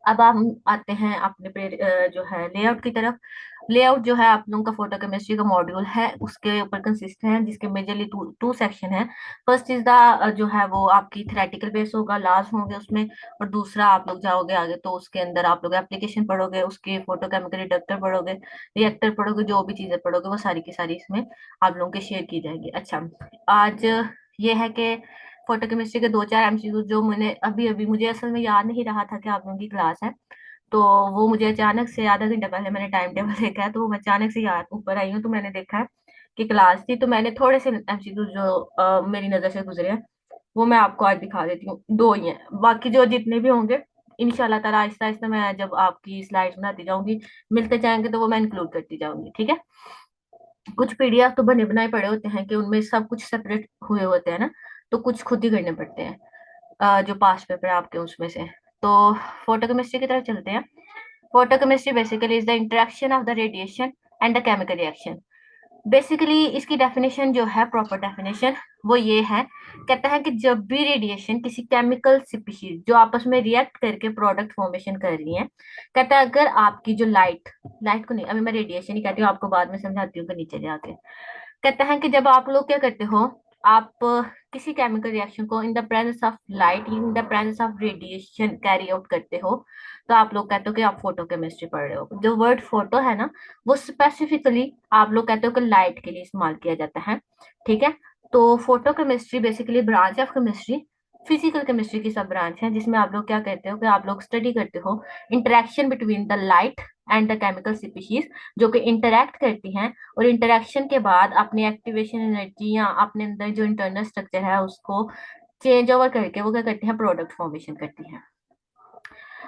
अब हम आते हैं अपने जो है लेआउट की तरफ। लेआउट जो है आप लोगों का फोटो केमिस्ट्री का मॉड्यूल है, उसके ऊपर कंसिस्ट है, जिसके मेजरली टू सेक्शन है। फर्स्ट इज द जो है वो आपकी थ्योरेटिकल बेस होगा, लाज होंगे उसमें। और दूसरा आप लोग जाओगे आगे तो उसके अंदर आप लोग एप्लीकेशन पढ़ोगे, उसके फोटो केमिकल रिडक्टर पढ़ोगे, रिएक्टर पढ़ोगे, जो भी चीजें पढ़ोगे वो सारी की सारी इसमें आप लोगों के शेयर की जाएगी। अच्छा, आज ये है कि फोटो केमिस्ट्री के दो चार एमसीक्यू जो मैंने अभी अभी, मुझे असल में याद नहीं रहा था कि आप लोगों की क्लास है, तो वो मुझे अचानक से आधा घंटा पहले मैंने टाइम टेबल देखा है, तो वो मैं अचानक से याद ऊपर आई हूँ, तो मैंने देखा है कि क्लास थी, तो मैंने थोड़े से एमसीक्यू जो मेरी नजर से गुजरे हैं वो मैं आपको आज दिखा देती हूँ। दो ही हैं, बाकी जो जितने भी होंगे इंशाल्लाह ताला आहिस्ता आहिस्ता मैं जब आपकी स्लाइड्स बनाती जाऊंगी, मिलते जाएंगे, तो वो मैं इंक्लूड करती जाऊंगी, ठीक है। कुछ पीडीएफ तो बने बनाए पड़े होते हैं कि उनमें सब कुछ सेपरेट हुए होते हैं ना, तो कुछ खुद ही करने पड़ते हैं, जो पास्ट पेपर है आपके उसमें से। तो फोटोकेमिस्ट्री की तरफ चलते हैं। Photochemistry basically is the interaction of the radiation and the chemical reaction. Basically इसकी डेफिनेशन जो है, प्रॉपर डेफिनेशन, वो ये है, कहता है कि जब भी रेडिएशन किसी केमिकल स्पीशीज जो आपस में रिएक्ट करके प्रोडक्ट फॉर्मेशन कर रही है, कहता है अगर आपकी जो लाइट, लाइट को नहीं, अभी मैं रेडिएशन ही कहती हूँ, आपको बाद में समझाती हूँ कि नीचे जाके। कहते हैं कि जब आप लोग क्या करते हो, आप किसी केमिकल रिएक्शन को इन the presence of light, in the presence of radiation carry out करते हो, तो आप लोग कहते हो कि आप फोटो केमिस्ट्री पढ़ रहे हो। जो वर्ड फोटो है ना, वो स्पेसिफिकली आप लोग कहते हो कि लाइट के लिए इस्तेमाल किया जाता है, ठीक है। तो photo chemistry basically branch of chemistry, physical chemistry की सब ब्रांच है, जिसमें आप लोग क्या करते हो कि आप लोग स्टडी करते हो interaction between the light and the chemical species, जो कि इंटरेक्ट करती हैं, और इंटरेक्शन के बाद अपनी एक्टिवेशन एनर्जी या अपने अंदर जो इंटरनल स्ट्रक्चर है उसको चेंज ओवर करके वो क्या करती हैं, प्रोडक्ट फॉर्मेशन करती हैं।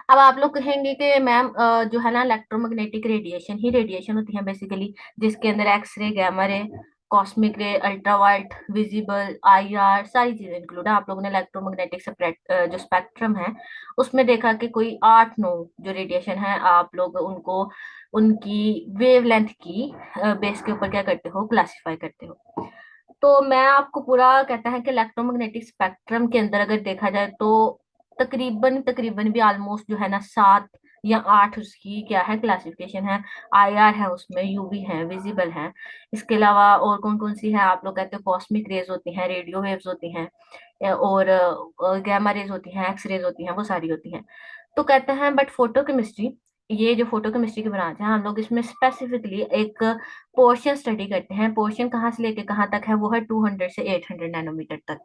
अब आप लोग कहेंगे कि मैम जो है ना इलेक्ट्रोमैग्नेटिक रेडिएशन ही रेडिएशन होती है बेसिकली, जिसके अंदर x ray, gamma ray, cosmic ray, ultraviolet, visible, IR, सारी चीजें इंक्लूड है। आप लोगों ने इलेक्ट्रोमैग्नेटिक जो स्पेक्ट्रम है उसमें देखा कि कोई 8-9 जो रेडिएशन है, आप लोग उनको उनकी वेवलेंथ की बेस के ऊपर क्या करते हो, क्लासिफाई करते हो। तो मैं आपको पूरा कहता है कि इलेक्ट्रोमैग्नेटिक स्पेक्ट्रम के अंदर अगर देखा जाए तो तकरीबन तकरीबन भी ऑलमोस्ट जो है ना 7 या 8 उसकी क्या है, क्लासिफिकेशन है। आईआर है, उसमें यूवी है, विजिबल है। इसके अलावा और कौन कौन सी है, आप लोग कहते हो कॉस्मिक रेज होती हैं, रेडियो वेव्स होती हैं, और गैमा रेज होती हैं, एक्स रेज होती हैं, वो सारी होती हैं। तो कहते हैं बट फोटो केमिस्ट्री, ये जो फोटो केमिस्ट्री की ब्रांच है, हम लोग इसमें स्पेसिफिकली एक पोर्शन स्टडी करते हैं। पोर्शन कहाँ से लेके कहाँ तक है, वो है 200 से 800 नैनोमीटर तक।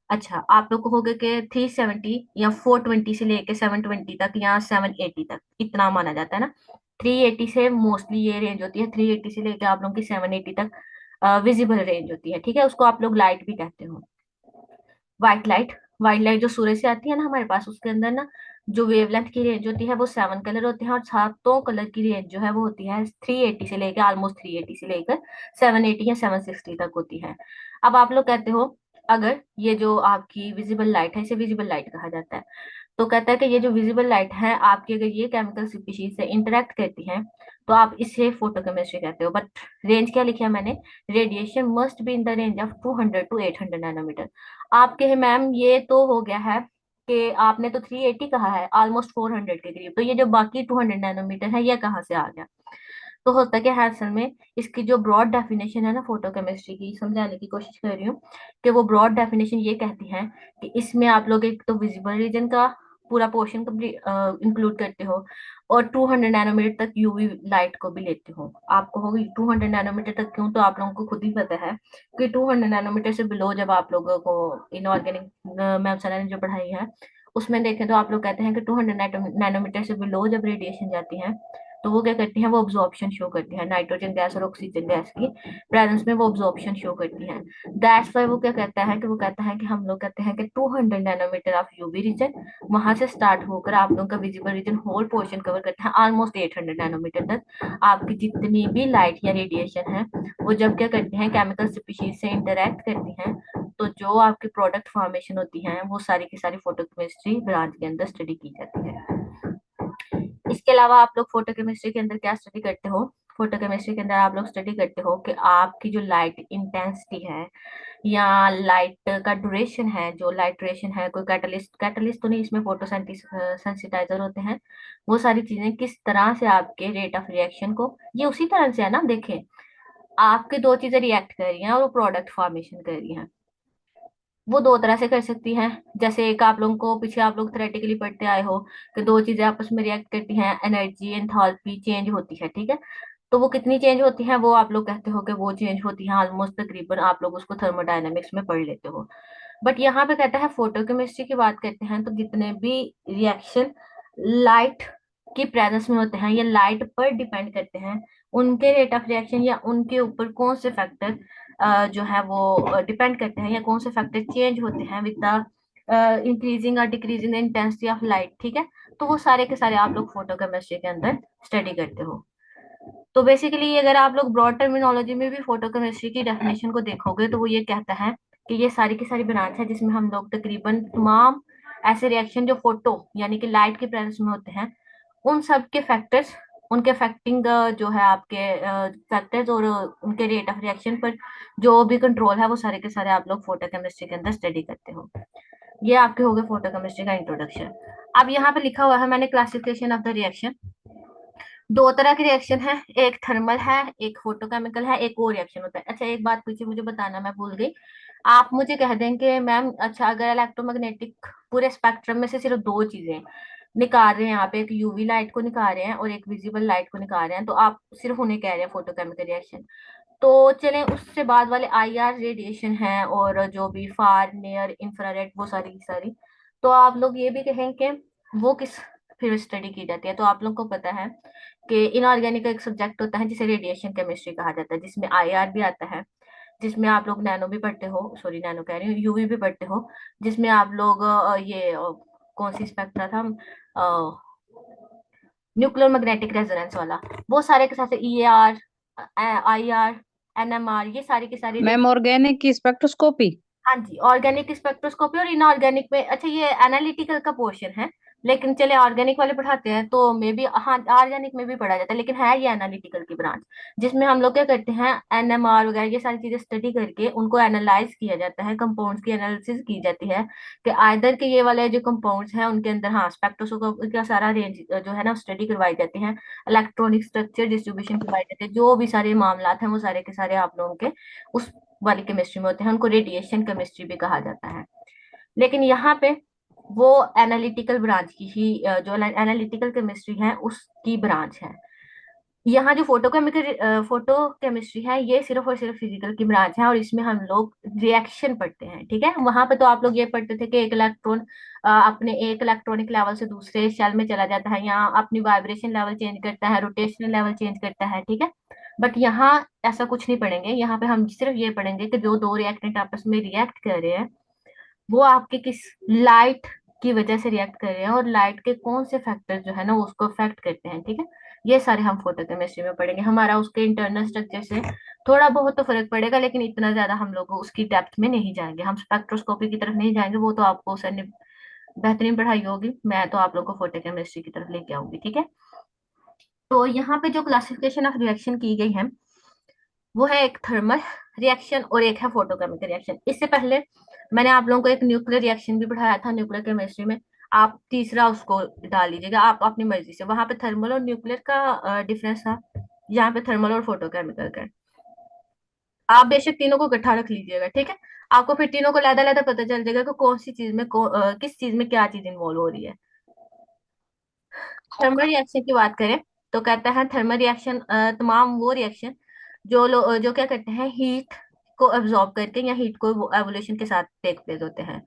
अच्छा, आप लोग कहोगे कि 370 या 420 से लेके 720 तक या 780 तक इतना माना जाता है ना। 380 से मोस्टली ये रेंज होती है, 380 से लेके आप लोगों की 780 तक विजिबल रेंज होती है, ठीक है। उसको आप लोग लाइट भी कहते हो। व्हाइट लाइट, व्हाइट लाइट जो सूरज से आती है ना हमारे पास, उसके अंदर ना जो वेवलेंथ की रेंज होती है वो 7 कलर होते हैं, और सातों कलर की रेंज जो है वो होती है 380 से लेकर, ऑलमोस्ट 380 से लेकर 780 या 760 तक होती है। अब आप लोग कहते हो, अगर ये जो आपकी विजिबल लाइट है, इसे विजिबल लाइट कहा जाता है, तो कहता है कि ये जो विजिबल लाइट है आपकी, अगर ये केमिकल स्पीशीज से इंटरेक्ट करती है, तो आप इसे फोटोकेमिस्ट्री कहते हो। बट रेंज क्या लिखा है मैंने, radiation must be in the range of 200 to 800 nanometre. आपके मैम ये तो हो गया है कि आपने तो 380 कहा है, ऑलमोस्ट 400 के करीब, तो ये जो बाकी 200 नैनोमीटर है ये कहाँ से आ गया। तो होता क्या है असल में, इसकी जो ब्रॉड डेफिनेशन है ना फोटोकेमिस्ट्री की, समझाने की कोशिश कर रही हूँ कि वो ब्रॉड डेफिनेशन ये कहती है कि इसमें आप लोग एक तो विजिबल रीजन का पूरा पोर्शन इंक्लूड करते हो, और 200 नैनोमीटर तक यूवी लाइट को भी लेते हो। आपको होगी 200 नैनोमीटर तक क्यों, तो आप लोगों को खुद ही पता है कि 200 नैनोमीटर से बिलो जब आप लोगों को इनऑर्गेनिक मैम सर ने जो पढ़ाई है उसमें देखें, तो आप लोग कहते हैं कि 200 नैनोमीटर से बिलो जब रेडिएशन जाती है, तो वो क्या करती हैं, वो ऑब्जॉर्प्शन शो करती है, नाइट्रोजन गैस और ऑक्सीजन गैस की प्रेजेंस में वो ऑब्जॉर्प्शन शो करती है। दैट्स वाई वो क्या कहता है कि वो कहता है कि हम लोग कहते हैं कि 200 नैनोमीटर ऑफ यूवी रीजन, वहां से स्टार्ट होकर आप लोगों का visible region whole portion cover करता है ऑलमोस्ट 800 नैनोमीटर तक। आपकी जितनी भी लाइट या रेडिएशन है वो जब क्या करती हैं, केमिकल स्पीशीज से इंटरेक्ट करती हैं, तो जो आपकी प्रोडक्ट फॉर्मेशन होती है वो सारी की सारी फोटोकेमिस्ट्री ब्रांच के अंदर स्टडी की जाती है। इसके अलावा आप लोग फोटो केमिस्ट्री के अंदर क्या स्टडी करते हो, फोटो केमिस्ट्री के अंदर आप लोग स्टडी करते हो कि आपकी जो लाइट इंटेंसिटी है या लाइट का ड्यूरेशन है, जो लाइट ड्यूरेशन है, कोई कैटलिस्ट, कैटलिस्ट तो नहीं, इसमें फोटो सेंसिटाइजर होते हैं, वो सारी चीजें किस तरह से आपके रेट ऑफ रिएक्शन को, ये उसी तरह से है ना, देखें आपके दो चीजें रिएक्ट कर रही हैं और वो प्रोडक्ट फॉर्मेशन कर रही हैं, वो दो तरह से कर सकती हैं। जैसे एक आप लोगों को पीछे आप लोग थ्योरेटिकली पढ़ते आए हो कि दो चीजें आपस में रिएक्ट करती हैं, एनर्जी एंथैल्पी चेंज होती है, ठीक है। तो वो कितनी चेंज होती है, वो आप लोग कहते हो कि वो चेंज होती है ऑलमोस्ट, तकरीबन आप लोग उसको थर्मोडायनेमिक्स में पढ़ लेते हो। बट यहाँ पे कहता है फोटोकेमिस्ट्री की बात करते हैं तो जितने भी रिएक्शन लाइट की प्रेजेंस में होते हैं या लाइट पर डिपेंड करते हैं, उनके रेट ऑफ रिएक्शन या उनके ऊपर कौन से फैक्टर जो है वो डिपेंड करते हैं, या कौन से फैक्टर चेंज होते हैं विद द इंक्रीजिंग और डिक्रीजिंग इंटेंसिटी ऑफ लाइट, ठीक है। तो वो सारे के सारे आप लोग फोटोकेमिस्ट्री के अंदर स्टडी करते हो। तो बेसिकली अगर आप लोग ब्रॉड टर्मिनोलॉजी में भी फोटोकेमिस्ट्री की डेफिनेशन को देखोगे तो वो ये कहता है कि ये सारी की सारी ब्रांच है जिसमें हम लोग तकरीबन तमाम ऐसे रिएक्शन जो फोटो यानी कि लाइट के प्रेजेंस में होते हैं, उन सब के फैक्टर्स, उनके अफेक्टिंग जो है आपके फैक्टर्स और उनके रेट ऑफ रिएक्शन पर जो भी कंट्रोल है, वो सारे के सारे आप लोग फोटोकेमिस्ट्री के अंदर स्टडी करते हो। ये आपके हो गए फोटोकेमिस्ट्री का इंट्रोडक्शन। अब यहाँ पे लिखा हुआ है मैंने क्लासिफिकेशन ऑफ द रिएक्शन। दो तरह के रिएक्शन है, एक थर्मल है, एक फोटोकेमिकल है, एक और रिएक्शन होता है। अच्छा एक बात पीछे मुझे बताना मैं भूल गई, आप मुझे कह दें कि मैम अच्छा अगर इलेक्ट्रोमैग्नेटिक पूरे स्पेक्ट्रम में से सिर्फ दो चीजें निकाल रहे हैं, यहाँ पे एक यूवी लाइट को निकाल रहे हैं और एक विजिबल लाइट को निकाल रहे हैं, तो आप सिर्फ उन्हें कह रहे हैं फोटोकेमिकल रिएक्शन। तो चलें उससे बाद वाले आईआर रेडिएशन है और जो भी फार नियर इंफ्रारेड, वो सारी की सारी, तो आप लोग ये भी कहें कि वो किस फिर स्टडी की जाती है। तो आप लोग को पता है कि इनऑर्गेनिक का एक सब्जेक्ट होता है जिसे रेडिएशन केमिस्ट्री कहा जाता है, जिसमें आईआर भी आता है, जिसमें आप लोग नैनो भी पढ़ते हो, सॉरी नैनो कह रही हूँ, यूवी भी पढ़ते हो, जिसमें आप लोग कौन सी स्पेक्ट्रा था, न्यूक्लियर मैग्नेटिक रेजोनेंस वाला, वो सारे के साथ E R, I R, NMR, ये सारी की सारी। मैम ऑर्गेनिक की स्पेक्ट्रोस्कोपी। हाँ जी, ऑर्गेनिक स्पेक्ट्रोस्कोपी और इनऑर्गेनिक में, अच्छा ये एनालिटिकल का पोर्शन है, लेकिन चले ऑर्गेनिक वाले पढ़ाते हैं तो मे बी, हाँ ऑर्गेनिक में भी पढ़ा जाता है, लेकिन है ये एनालिटिकल की ब्रांच, जिसमें हम लोग क्या करते हैं, एनएमआर वगैरह ये सारी चीजें स्टडी करके उनको एनालाइज किया जाता है, कंपाउंड्स की एनालिसिस की जाती है कि आइदर के ये वाले जो कंपाउंड्स हैं उनके अंदर, हाँ स्पेक्ट्रोस्कोपी का सारा रेंज जो है ना स्टडी करवाई जाती है, इलेक्ट्रॉनिक स्ट्रक्चर डिस्ट्रीब्यूशन करवाई जाती है, जो भी सारे मामला हैं वो सारे के सारे आप लोगों के उस वाली केमिस्ट्री में होते हैं, उनको रेडिएशन केमिस्ट्री भी कहा जाता है। लेकिन यहाँ पे वो एनालिटिकल ब्रांच की ही जो एनालिटिकल केमिस्ट्री है उसकी ब्रांच है। यहाँ जो फोटो केमिस्ट्री है ये सिर्फ और सिर्फ फिजिकल की ब्रांच है, और इसमें हम लोग रिएक्शन पढ़ते हैं, ठीक है। वहां पे तो आप लोग ये पढ़ते थे कि एक इलेक्ट्रॉन अपने एक इलेक्ट्रॉनिक लेवल से दूसरे शेल में चला जाता है, यहाँ अपनी वाइब्रेशन लेवल चेंज करता है, रोटेशनल लेवल चेंज करता है, ठीक है। बट यहाँ ऐसा कुछ नहीं पढ़ेंगे, यहाँ पे हम सिर्फ ये पढ़ेंगे कि जो दो रिएक्टेंट आपस में रिएक्ट कर रहे हैं वो आपके किस लाइट की वजह से रिएक्ट कर रहे हैं, और लाइट के कौन से फैक्टर जो है ना वो उसको अफेक्ट करते हैं, ठीक है। ये सारे हम फोटोकेमिस्ट्री में पढ़ेंगे, हमारा उसके इंटरनल स्ट्रक्चर से थोड़ा बहुत तो फर्क पड़ेगा, लेकिन इतना ज्यादा हम लोग उसकी डेप्थ में नहीं जाएंगे, हम स्पेक्ट्रोस्कोपी की तरफ नहीं जाएंगे, वो तो आपको सर ने बेहतरीन पढ़ाई होगी, मैं तो आप लोग को फोटोकेमिस्ट्री की तरफ लेके आऊंगी, ठीक है। तो यहाँ पे जो क्लासिफिकेशन ऑफ रिएक्शन की गई है वो है एक थर्मल रिएक्शन और एक है फोटोकेमिकल रिएक्शन। इससे पहले मैंने आप लोगों को एक न्यूक्लियर रिएक्शन भी पढ़ाया था न्यूक्लियर केमिस्ट्री में, आप तीसरा उसको डाल लीजिएगा आप अपनी मर्जी से, वहां पे थर्मल और न्यूक्लियर का डिफरेंस था, यहाँ पे थर्मल और फोटोकेमिकल का है। आप बेशक तीनों को इकट्ठा रख लीजिएगा, ठीक है। आपको फिर तीनों को लहदा लहदा पता चल जाएगा कि कौन सी चीज में किस चीज में क्या चीज इन्वॉल्व हो रही है। थर्मल रिएक्शन की बात करें तो कहता है थर्मल रिएक्शन तमाम वो रिएक्शन जो क्या करते हैं, हीट को एब्जॉर्ब करके या हीट को एवोल्यूशन के साथ टेक प्लेस होते हैं।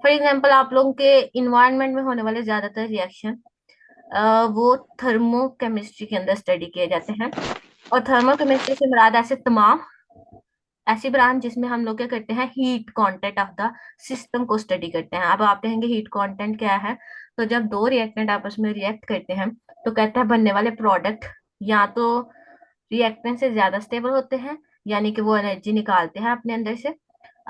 फॉर एग्जांपल आप लोगों के इन्वायरमेंट में होने वाले ज्यादातर रिएक्शन वो थर्मोकेमिस्ट्री के अंदर स्टडी किए जाते हैं, और थर्मोकेमिस्ट्री से मुराद ऐसी ब्रांच जिसमें हम लोग क्या करते हैं, heat content of the system को स्टडी करते हैं। अब आप कहेंगे हीट कांटेंट क्या है, तो जब दो रिएक्टेंट आपस में रिएक्ट करते हैं तो कहते हैं बनने वाले प्रोडक्ट या तो रिएक्टेंट से ज्यादा स्टेबल होते हैं, यानी कि वो एनर्जी निकालते हैं अपने अंदर से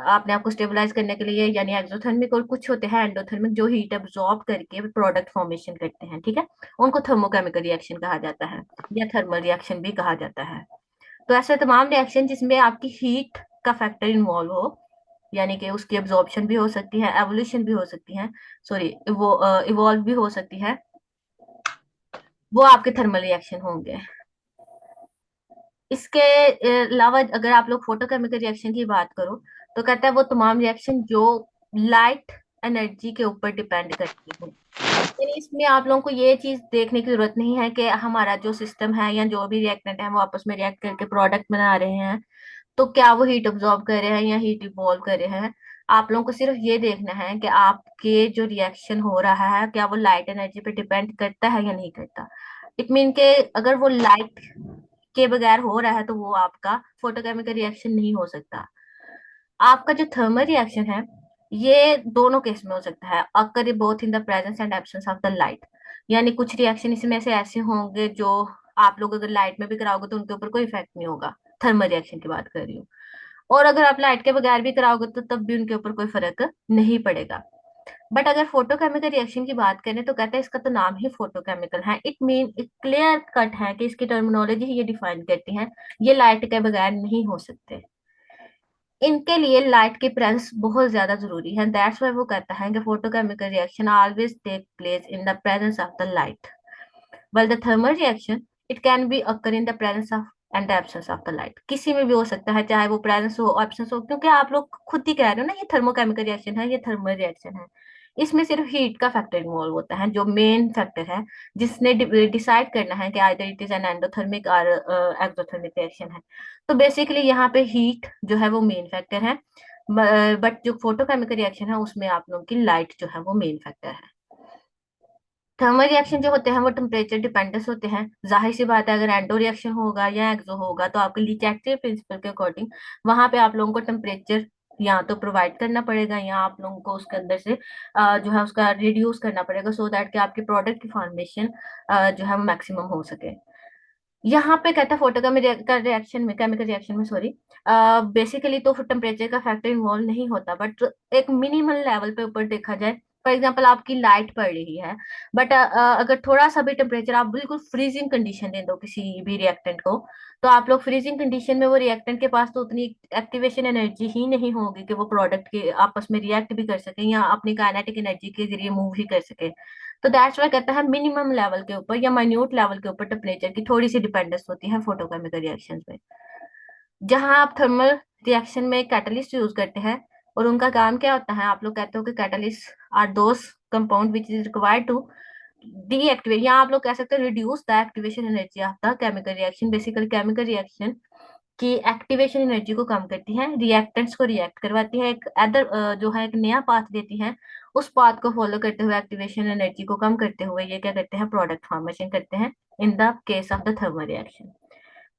अपने आप को स्टेबलाइज करने के लिए, यानी एक्सोथर्मिक, और कुछ होते हैं एंडोथर्मिक जो हीट एब्जॉर्ब करके प्रोडक्ट फॉर्मेशन करते हैं, ठीक है। उनको थर्मोकेमिकल रिएक्शन कहा जाता है या थर्मल रिएक्शन भी कहा जाता है। तो ऐसे तमाम रिएक्शन जिसमें आपकी हीट का फैक्टर इन्वॉल्व हो यानी कि उसकी एब्जॉर्प्शन भी हो सकती है, एवोल्यूशन भी हो सकती है, सॉरी वो इवॉल्व भी हो सकती है, वो आपके थर्मल रिएक्शन होंगे। इसके अलावा अगर आप लोग फोटोकेमिकल रिएक्शन की बात करो तो कहता है वो तमाम रिएक्शन जो लाइट एनर्जी के ऊपर डिपेंड करती हैं। यानी इसमें आप लोगों को ये चीज देखने की जरूरत नहीं है कि हमारा जो सिस्टम है या जो भी रिएक्टेंट है वो आपस में रिएक्ट करके प्रोडक्ट बना रहे हैं, तो क्या वो हीट अब्जॉर्ब कर रहे हैं या हीट इवॉल्व कर रहे हैं। आप लोगों को सिर्फ ये देखना है कि आपके जो रिएक्शन हो रहा है क्या वो लाइट एनर्जी पे डिपेंड करता है या नहीं करता। इट मीन के अगर वो लाइट के बगैर हो रहा है तो वो आपका फोटोकेमिकल रिएक्शन नहीं हो सकता। आपका जो थर्मल रिएक्शन है ये दोनों केस में हो सकता है, अगर both in the presence and absence of the light. यानी कुछ रिएक्शन इसमें से ऐसे होंगे जो आप लोग अगर लाइट में भी कराओगे तो उनके ऊपर कोई इफेक्ट नहीं होगा, थर्मल रिएक्शन की बात कर रही हूँ। और अगर आप लाइट के बगैर भी कराओगे तो तब भी उनके ऊपर कोई फर्क नहीं पड़ेगा। बट अगर फोटोकेमिकल रिएक्शन की बात करें तो कहते हैं इसका तो नाम ही फोटोकेमिकल है। इट मीन क्लियर कट है कि इसकी टर्मिनोलॉजी ही ये डिफाइन करती है, ये लाइट के बगैर नहीं हो सकते। इनके लिए लाइट की प्रेजेंस बहुत ज्यादा जरूरी है। दैट्स व्हाई वो कहता है कि photochemical reaction always take place in the presence of the light, while the thermal reaction it can be occur in the presence of and the absence of the light। किसी में भी हो सकता है, चाहे वो प्रेजेंस हो एब्सेंस हो, क्योंकि आप लोग खुद ही कह रहे हो ना ये थर्मोकेमिकल रिएक्शन है, ये थर्मल रिएक्शन है। इसमें सिर्फ हीट का फैक्टर इन्वॉल्व होता है जो मेन फैक्टर है, जिसने डिसाइड करना है कि either it is an endothermic और एक्सोथर्मिक रिएक्शन है। तो बेसिकली यहाँ पे हीट जो है वो मेन फैक्टर है, बट जो फोटोकेमिकल रिएक्शन है उसमें आप लोगों की लाइट जो है वो मेन फैक्टर है। थर्मल रिएक्शन जो होते हैं वो टेम्परेचर डिपेंडेंस होते हैं। जाहिर सी बात है अगर एंडो रिएक्शन होगा या एक्सो होगा तो आपके लीचैट्री प्रिंसिपल के अकॉर्डिंग वहां पे आप लोगों को टेम्परेचर या तो प्रोवाइड करना पड़ेगा या आप लोगों को उसके अंदर से जो है उसका रिड्यूस करना पड़ेगा, सो दैट कि आपके प्रोडक्ट की फॉर्मेशन जो है वो मैक्सिमम हो सके। यहाँ पे कहता है फोटोकेमिकल रिएक्शन में, केमिकल रिएक्शन में सॉरी, बेसिकली तो टेम्परेचर का फैक्टर इन्वॉल्व नहीं होता, बट एक मिनिमल लेवल पे ऊपर देखा जाए, फॉर एग्जांपल आपकी लाइट पड़ रही है, बट अगर थोड़ा सा भी टेम्परेचर आप बिल्कुल फ्रीजिंग कंडीशन दे दो किसी भी रिएक्टेंट को, तो आप लोग फ्रीजिंग कंडीशन में वो रिएक्टेंट के पास तो उतनी एक्टिवेशन एनर्जी ही नहीं होगी कि वो प्रोडक्ट के आपस में रिएक्ट भी कर सके या अपनी काइनेटिक एनर्जी के जरिए मूव ही कर सके। तो दैट्स वाई कहता है मिनिमम लेवल के ऊपर या माइन्यूट लेवल के ऊपर टेम्परेचर की थोड़ी सी डिपेंडेंस होती है फोटोकेमिकल रिएक्शंस में। जहां आप थर्मल रिएक्शन में कैटलिस्ट यूज करते हैं और उनका काम क्या होता है, आप लोग कहते हो कि catalyst are those compound which is required to deactivate, या आप लोग कह सकते हैं reduce the activation energy of the chemical reaction. Basically chemical reaction की एक्टिवेशन एनर्जी को कम करती है, रिएक्टेंट्स को रिएक्ट करवाती है, एक अदर जो है एक नया पाथ देती है। उस पाथ को फॉलो करते हुए एक्टिवेशन एनर्जी को कम करते हुए ये क्या करते हैं, प्रोडक्ट फॉर्मेशन करते हैं in the case of the thermal reaction.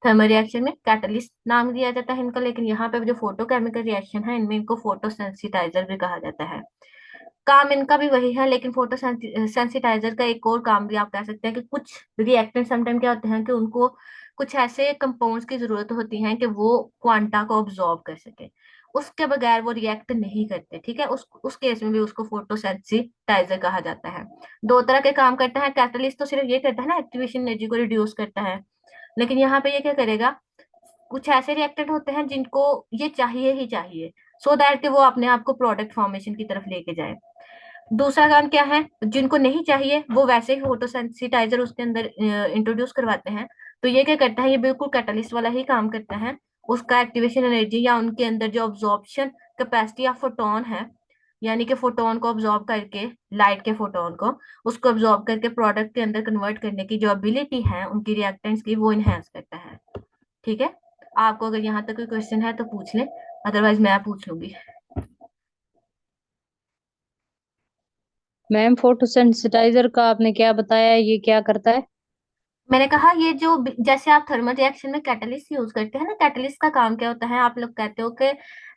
Thermal reaction में कैटलिस्ट नाम दिया जाता है इनका, लेकिन यहाँ पे जो फोटोकेमिकल रिएक्शन है इनमें इनको फोटोसेंसिटाइजर भी कहा जाता है। काम इनका भी वही है, लेकिन फोटो सेंसिटाइजर का एक और काम भी आप कह सकते हैं कि कुछ रिएक्टेंट समटाइम क्या होते हैं कि उनको कुछ ऐसे कंपाउंड्स की जरूरत होती है कि वो क्वांटा को ऑब्जॉर्ब कर सके, उसके बगैर वो रिएक्ट नहीं करते। ठीक है, उस केस में भी उसको फोटो सेंसिटाइजर कहा जाता है। दो तरह के काम करता है, कैटलिस्ट तो सिर्फ ये करता है ना, एक्टिवेशन एनर्जी को रिड्यूस करता है, लेकिन यहाँ पे ये क्या करेगा, कुछ ऐसे रिएक्टेंट होते हैं जिनको ये चाहिए ही चाहिए, सो दैट कि वो अपने आप को प्रोडक्ट फॉर्मेशन की तरफ लेके जाए। दूसरा काम क्या है, जिनको नहीं चाहिए वो वैसे ही फोटोसेंसिटाइजर उसके अंदर इंट्रोड्यूस करवाते हैं। तो ये क्या करता है, ये बिल्कुल कैटलिस्ट वाला ही काम करता है। उसका एक्टिवेशन एनर्जी या उनके अंदर जो ऑब्जॉर्प्शन कैपेसिटी ऑफ फोटोन है, यानी कि फोटोन को ऑब्जॉर्ब करके, लाइट के फोटोन को उसको ऑब्जॉर्ब करके प्रोडक्ट के अंदर कन्वर्ट करने की जो एबिलिटी है उनकी रिएक्टेंट्स की, वो इनहेंस करता है। ठीक है, आपको अगर यहाँ तक कोई क्वेश्चन है तो पूछ लें, अदरवाइज मैं पूछ लूंगी। मैम फोटोसेंसिटाइजर का आपने क्या बताया, ये क्या करता है? मैंने कहा ये जो जैसे आप थर्मल रिएक्शन में कैटलिस्ट यूज करते हैं ना, कैटलिस्ट का काम क्या होता है, आप लोग कहते हो कि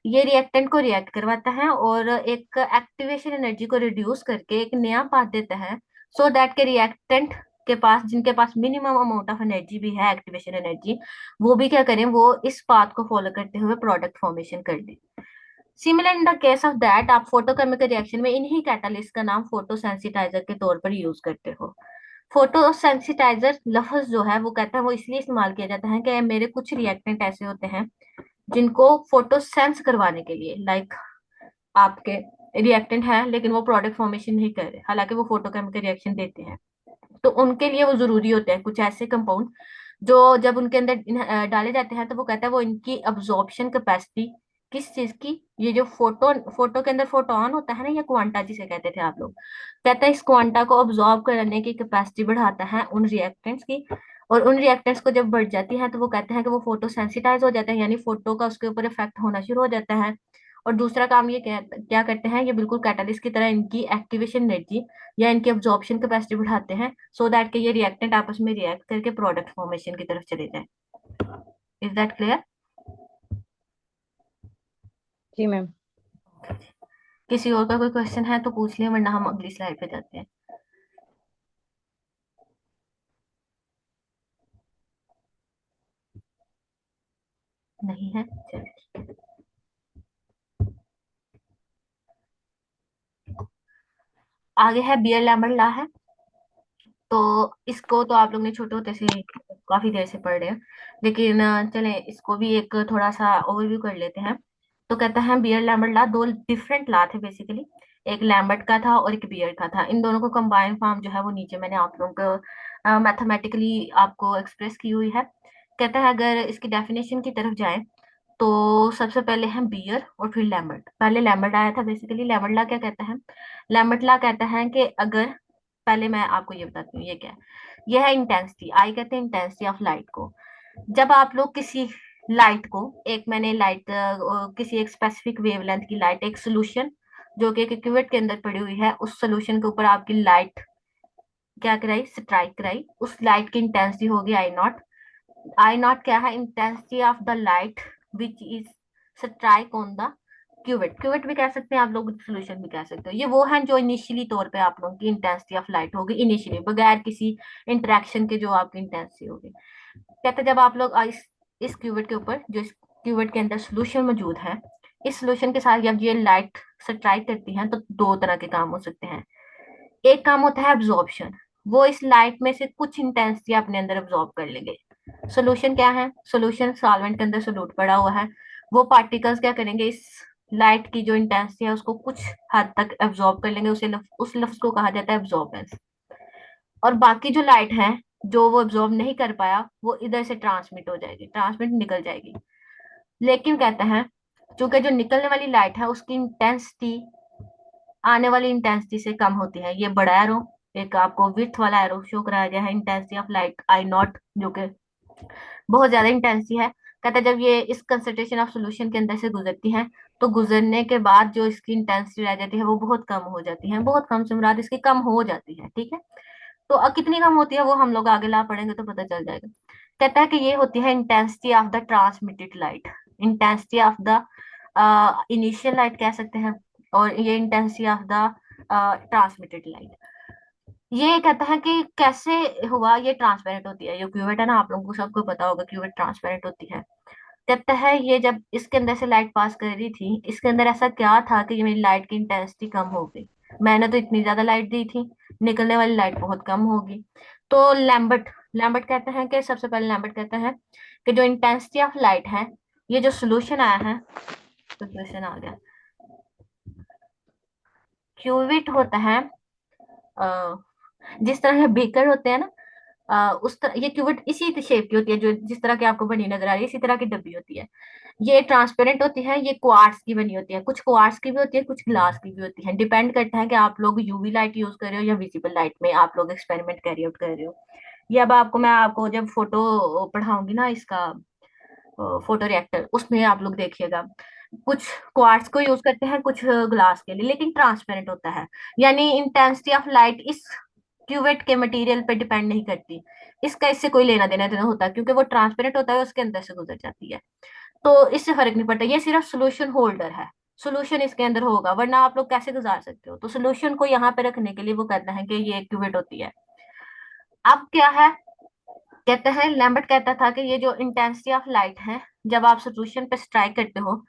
ये रिएक्टेंट को रिएक्ट करवाता है और एक एक्टिवेशन एनर्जी को रिड्यूस करके एक नया पाथ देता है, सो दैट के रिएक्टेंट के पास, जिनके पास मिनिमम अमाउंट ऑफ एनर्जी भी है, एक्टिवेशन एनर्जी, वो भी क्या करें, वो इस पाथ को फॉलो करते हुए प्रोडक्ट फॉर्मेशन कर लें। Similar in the case of that आप फोटोकेमिकल रिएक्शन में इन्हीं कैटलिस्ट का नाम फोटोसेंसिटाइजर के तौर पर यूज करते हो। फोटो सेंसिटाइजर लफ्ज जो है वो कहता है वो इसलिए इस्तेमाल किया जाता है कि मेरे कुछ रिएक्टेंट ऐसे होते हैं जिनको फोटो सेंस करवाने के लिए, लाइक आपके रिएक्टेंट है, लेकिन वो प्रोडक्ट फॉर्मेशन नहीं कर रहे, हालांकि वो फोटोकेमिकल रिएक्शन देते हैं। तो उनके लिए वो जरूरी होते हैं कुछ ऐसे कंपाउंड जो जब उनके अंदर डाले जाते हैं, तो वो कहता है वो इनकी अब्जॉर्प्शन कैपेसिटी, किस चीज की, ये जो फोटो फोटो के अंदर फोटोन होता है ना, या क्वांटा जिसे कहते थे आप लोग, कहता है इस क्वांटा को अब्जॉर्ब करने की कैपेसिटी बढ़ाता है उन रिएक्टेंट्स की। और उन रिएक्टेंट्स को जब बढ़ जाती है तो वो कहते हैं कि वो फोटो सेंसिटाइज हो जाते हैं, यानी फोटो का उसके ऊपर इफेक्ट होना शुरू हो जाता है। और दूसरा काम ये क्या करते हैं, ये बिल्कुल कैटलिस्ट की तरह इनकी एक्टिवेशन एनर्जी या इनकी अब्जॉर्प्शन कैपेसिटी बढ़ाते हैं, सो दैट कि ये रिएक्टेंट आपस में रिएक्ट करके प्रोडक्ट फॉर्मेशन की तरफ चले जाए। Is that clear? जी मैम। किसी और का कोई क्वेश्चन है तो पूछ लिया, वरना हम अगली स्लाइड पे जाते हैं। नहीं है, चलिए। आगे है बियर लैम्बर्ट लॉ है। तो इसको तो आप लोग ने छोटे होते से काफी देर से पढ़ रहे हैं, लेकिन चले इसको भी एक थोड़ा सा ओवरव्यू कर लेते हैं। तो कहता है बियर लैम्बर्ट लॉ दो डिफरेंट लॉ थे बेसिकली, एक लैम्बर्ट का था और एक बियर का था। इन दोनों को कंबाइन फॉर्म जो है वो नीचे मैंने आप लोगों को मैथमेटिकली आपको एक्सप्रेस की हुई है। कहता है अगर इसकी डेफिनेशन की तरफ जाए तो सबसे पहले है बियर और फिर लैम्बर्ट। पहले लैम्बर्ट आया था बेसिकली। लैम्बर्ट लॉ क्या कहता है? लैम्बर्ट लॉ कहता है कि अगर, पहले मैं आपको ये बताती हूँ ये क्या है। यह है इंटेंसिटी, आई कहते हैं इंटेंसिटी ऑफ लाइट को। जब आप लोग किसी लाइट को, एक मैंने लाइट किसी एक स्पेसिफिक वेवलेंथ की लाइट, एक सोल्यूशन जो कि एक क्यूवेट के अंदर पड़ी हुई है, उस सोल्यूशन के ऊपर आपकी लाइट क्या कराई, स्ट्राइक कराई, उस लाइट की इंटेंसिटी होगी आई नॉट। आई नॉट क्या है? Intensity of the light which is strike on the cuvette. Cuvette भी कह सकते हैं आप लोग, सोल्यूशन भी कह सकते हो। ये वो है जो इनिशियली तौर पे आप लोगों की इंटेंसिटी ऑफ लाइट होगी, इनिशियली बगैर किसी इंटरेक्शन के जो आपकी इंटेंसिटी होगी। कहते हैं जब आप लोग इस क्यूबिट के ऊपर, जो इस क्यूबिट के अंदर सोल्यूशन मौजूद है, इस सोल्यूशन के साथ जब ये लाइट स्ट्राइक करती है तो दो तरह के काम हो सकते हैं। एक काम होता है एब्जॉर्प्शन, वो इस लाइट में से कुछ इंटेंसिटी अपने अंदर एब्जॉर्ब कर लेंगे। सोल्यूशन क्या है? सोल्यूशन सॉल्वेंट के अंदर सोल्यूट पड़ा हुआ है, वो पार्टिकल्स क्या करेंगे, इस लाइट की जो इंटेंसिटी है उसको कुछ हद तक एब्जॉर्ब कर लेंगे, उस लफ्ज को कहा जाता है एब्जॉर्बेंस। और बाकी जो लाइट है जो वो एब्जॉर्ब नहीं कर पाया, वो इधर से ट्रांसमिट हो जाएगी, ट्रांसमिट निकल जाएगी। लेकिन कहते हैं चूंकि जो निकलने वाली लाइट है उसकी इंटेंसिटी आने वाली इंटेंसिटी से कम होती है। ये बड़ा एरो, एक आपको विड्थ वाला एरो शो कराया गया है, intensity of light I not, जो कि बहुत ज्यादा इंटेंसिटी है। कहता है जब ये इस कंसंट्रेशन ऑफ सॉल्यूशन के अंदर से गुजरती है, तो गुजरने के बाद जो इसकी इंटेंसिटी रह जाती है वो बहुत कम हो जाती है, बहुत कम से मुराद इसकी कम हो जाती है, ठीक है। तो कितनी कम होती है वो हम लोग आगे ला पढ़ेंगे तो पता चल जाएगा। कहता है कि ये होती है intensity of the transmitted light, intensity of the initial light कह सकते हैं, और ये intensity of the transmitted light. ये कहता है कि कैसे हुआ ये ट्रांसपेरेंट होती है। ये क्यूवेट है ना, आप लोगों को सबको पता होगा क्यूवेट ट्रांसपेरेंट होती है। कहता है ये जब इसके अंदर से लाइट पास कर रही थी, इसके अंदर ऐसा क्या था कि ये मेरी लाइट की इंटेंसिटी कम हो गई। मैंने तो इतनी ज्यादा लाइट दी थी, निकलने वाली लाइट बहुत कम होगी। तो लैम्बर्ट लैम्बर्ट कहते हैं कि, सबसे पहले लैम्बर्ट कहते हैं कि जो इंटेंसिटी ऑफ लाइट है, ये जो सोल्यूशन आया है, तो क्वेश्चन आ गया, क्यूबिट होता है जिस तरह के बीकर होते हैं ना, उस तरह ये क्यूबिट इसी शेप की होती है, जो जिस तरह की आपको बनी नजर आ रही है इसी तरह की डब्बी होती है। ये ट्रांसपेरेंट होती है, ये क्वार्ट्स की बनी होती है, कुछ क्वार्ट्स की भी होती है, कुछ ग्लास की भी होती है। डिपेंड करता है कि आप लोग यूवी लाइट यूज कर रहे हो या विजिबल लाइट में आप लोग एक्सपेरिमेंट कैरी आउट कर रहे हो। ये अब मैं आपको जब फोटो पढ़ाऊंगी ना इसका, फोटो रिएक्टर, उसमें आप लोग देखिएगा, कुछ क्वार्ट्स को यूज करते हैं, कुछ ग्लास के लिए, लेकिन ट्रांसपेरेंट होता है। यानी इंटेंसिटी ऑफ लाइट इस क्यूवेट के मटेरियल पे डिपेंड नहीं करती, इसका इससे कोई लेना देना नहीं होता, क्योंकि वो ट्रांसपेरेंट होता है, उसके अंदर से गुजर जाती है। तो इससे फर्क नहीं पड़ता, ये सिर्फ सोल्यूशन होल्डर है, सोल्यूशन इसके अंदर होगा, वरना आप लोग कैसे गुजार सकते हो। तो सोल्यूशन को यहाँ पे रखने के लिए वो कहता है कि ये क्यूवेट होती है। अब क्या है, कहते हैं लैम्बर्ट कहता था कि ये जो इंटेंसिटी ऑफ लाइट है, जब आप सोल्यूशन पे स्ट्राइक करते हो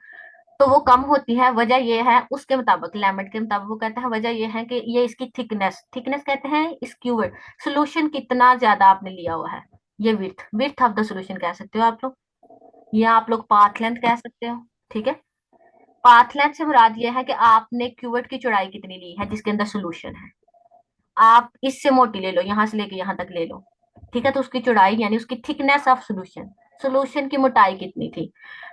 तो वो कम होती है। वजह ये है, उसके मुताबिक, लैम्बर्ट के मुताबिक वो कहता है वजह ये है कि ये इसकी थिकनेस, थिकनेस कहते हैं इस क्यूवेट, सोल्यूशन कितना ज्यादा आपने लिया हुआ है, ये width, width of the solution कह सकते हो आप लोग, या आप लोग पाथ लेंथ कह सकते हो, ठीक है। पाथ लेंथ से मुराद ये है कि आपने क्यूवेट की चौड़ाई कितनी ली है जिसके अंदर सोल्यूशन है। आप इससे मोटी ले लो, यहां से लेके यहां तक ले लो, ठीक है, तो उसकी चौड़ाई यानी उसकी थिकनेस ऑफ सोल्यूशन, सोल्यूशन की मोटाई कितनी थी।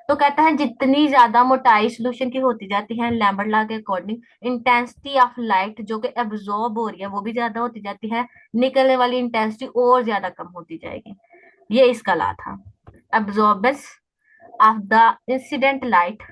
तो कहता है जितनी ज्यादा मोटाई सोल्यूशन की होती जाती है लैम्बर्ट लॉ के अकॉर्डिंग, इंटेंसिटी ऑफ लाइट जो कि एब्जॉर्ब हो रही है वो भी ज्यादा होती जाती है, निकलने वाली इंटेंसिटी और ज्यादा कम होती जाएगी। ये इसका लॉ था। Absorbance of the incident light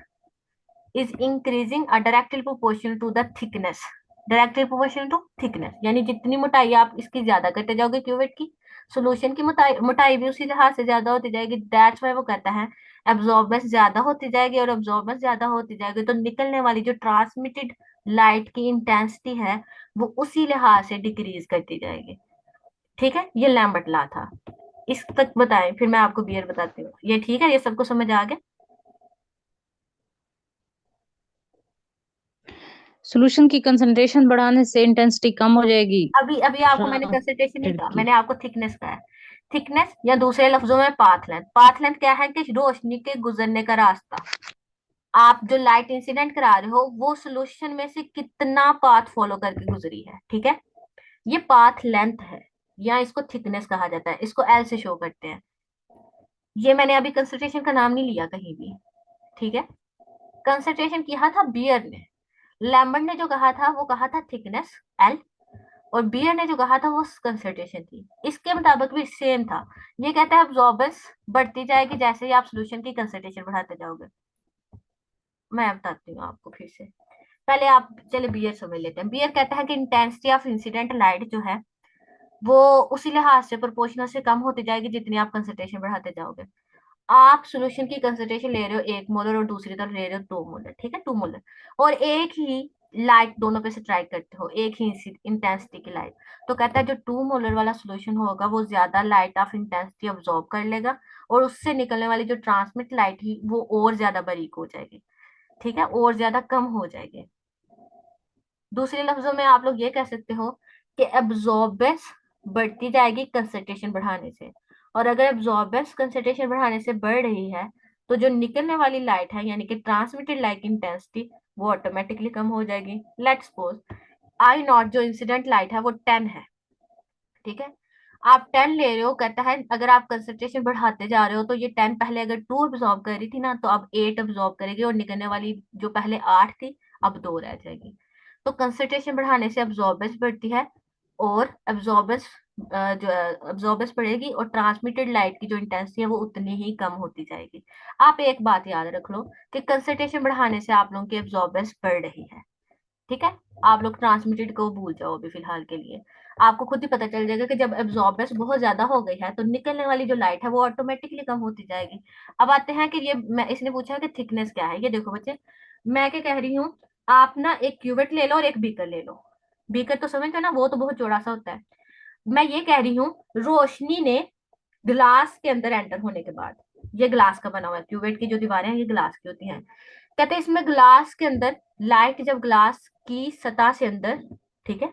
is increasing directly proportional to the thickness, directly proportional to thickness, यानी जितनी मोटाई आप इसकी ज्यादा करते जाओगे क्यूवेट की, सोल्यूशन की मोटाई मोटाई भी उसी लिहाज से ज्यादा होती जाएगी। दैट्स व्हाई वो कहता है एब्जॉर्बेंस ज्यादा होती जाएगी, और एब्जॉर्बेंस ज्यादा होती जाएगी तो निकलने वाली जो ट्रांसमिटेड लाइट की इंटेंसिटी है वो उसी लिहाज से डिक्रीज करती जाएगी। ठीक है, ये लैम्बर्ट लॉ था। इस तक बताएं, फिर मैं आपको बियर बताती हूँ। ये ठीक है, ये सबको समझ आ गया। सॉल्यूशन की कंसंट्रेशन बढ़ाने से इंटेंसिटी कम हो जाएगी अभी अभी आपको मैंने कंसंट्रेशन नहीं ट्रांसमिटेड कहा, की। मैंने आपको थिकनेस कहा है। थिकनेस या दूसरे लफ्जों में पाथ लेंथ, पाथ लेंथ क्या है कि रोशनी के गुजरने का रास्ता। आप जो लाइट इंसिडेंट करा रहे हो वो सोल्यूशन में से कितना पाथ फॉलो करके गुजरी है, ठीक है, ये पाथ लेंथ है, या इसको थिकनेस कहा जाता है, इसको एल से शो करते हैं। ये मैंने अभी कंसंट्रेशन का नाम नहीं लिया कहीं भी, ठीक है। कंसंट्रेशन किया था बियर ने, लैम्बर्ट ने जो कहा था वो कहा था थिकनेस एल, और बियर ने जो कहा था वो कंसंट्रेशन थी। इसके मुताबिक भी सेम था। ये कहता है अब्जॉर्बेंस बढ़ती जाएगी जैसे ही आप सोल्यूशन की कंसंट्रेशन बढ़ाते जाओगे। मैं बताती हूँ आपको फिर से, पहले आप चले बियर समझ लेते हैं। बियर कहता है कि इंटेंसिटी ऑफ इंसिडेंट लाइट जो है वो उसी लिहाज से प्रोपोर्शनल से कम होती जाएगी जितनी आप कंसंट्रेशन बढ़ाते जाओगे। आप सॉल्यूशन की कंसंट्रेशन ले रहे हो 1 मोलर और दूसरी तरफ ले रहे हो 2 मोलर, ठीक है, 2 मोलर, और एक ही लाइट दोनों पे से ट्राई करते हो, एक ही इंटेंसिटी की लाइट। तो कहता है जो 2 मोलर वाला सॉल्यूशन होगा वो ज्यादा लाइट ऑफ इंटेंसिटी अब्सॉर्ब कर लेगा, और उससे निकलने वाली जो ट्रांसमिट लाइट ही वो और ज्यादा बारीक हो जाएगी, ठीक है, और ज्यादा कम हो जाएगी। दूसरे लफ्जों में आप लोग ये कह सकते हो कि एब्जॉर्बेंस बढ़ती जाएगी कंसंट्रेशन बढ़ाने से, और अगर एब्जॉर्बेंस कंसंट्रेशन बढ़ाने से बढ़ रही है तो जो निकलने वाली लाइट है यानी कि ट्रांसमिटेड लाइट इंटेंसिटी वो ऑटोमेटिकली कम हो जाएगी। लेट्स सपोज आई नॉट जो इंसिडेंट लाइट है वो 10 है, ठीक है, आप 10 ले रहे हो, कहता है अगर आप कंसंट्रेशन बढ़ाते जा रहे हो तो ये 10 पहले अगर 2 अब्सॉर्ब कर रही थी ना तो अब 8 अब्सॉर्ब करेगी, और निकलने वाली जो पहले 8 थी अब 2 रह जाएगी। तो कंसंट्रेशन बढ़ाने से अब्जॉर्बेंस बढ़ती है, और अब्जॉर्बेंस जो अब्जॉर्बेंस बढ़ेगी, और ट्रांसमिटेड लाइट की जो इंटेंसिटी है वो उतनी ही कम होती जाएगी। आप एक बात याद रख लो कि कंसंट्रेशन बढ़ाने से आप लोगों की अब्जॉर्बेंस बढ़ रही है, ठीक है। आप लोग ट्रांसमिटेड को भूल जाओ अभी फिलहाल के लिए। आपको खुद ही पता चल जाएगा कि जब एब्जॉर्बेंस बहुत ज्यादा हो गई है तो निकलने वाली जो लाइट है वो ऑटोमेटिकली कम होती जाएगी। अब आते हैं कि ये मैं इसने पूछा है कि थिकनेस क्या है। ये देखो बच्चे, मैं क्या कह रही हूँ, आप ना एक क्यूवेट ले लो और एक बीकर ले लो। बीकर तो समझते हो ना, वो तो बहुत चौड़ा सा होता है। मैं ये कह रही हूँ रोशनी ने ग्लास के अंदर एंटर होने के बाद, ये ग्लास का बना हुआ है, क्यूवेट की जो दीवारें हैं ये ग्लास की होती हैं, कहते हैं इसमें ग्लास के अंदर लाइट जब ग्लास की सतह से अंदर, ठीक है,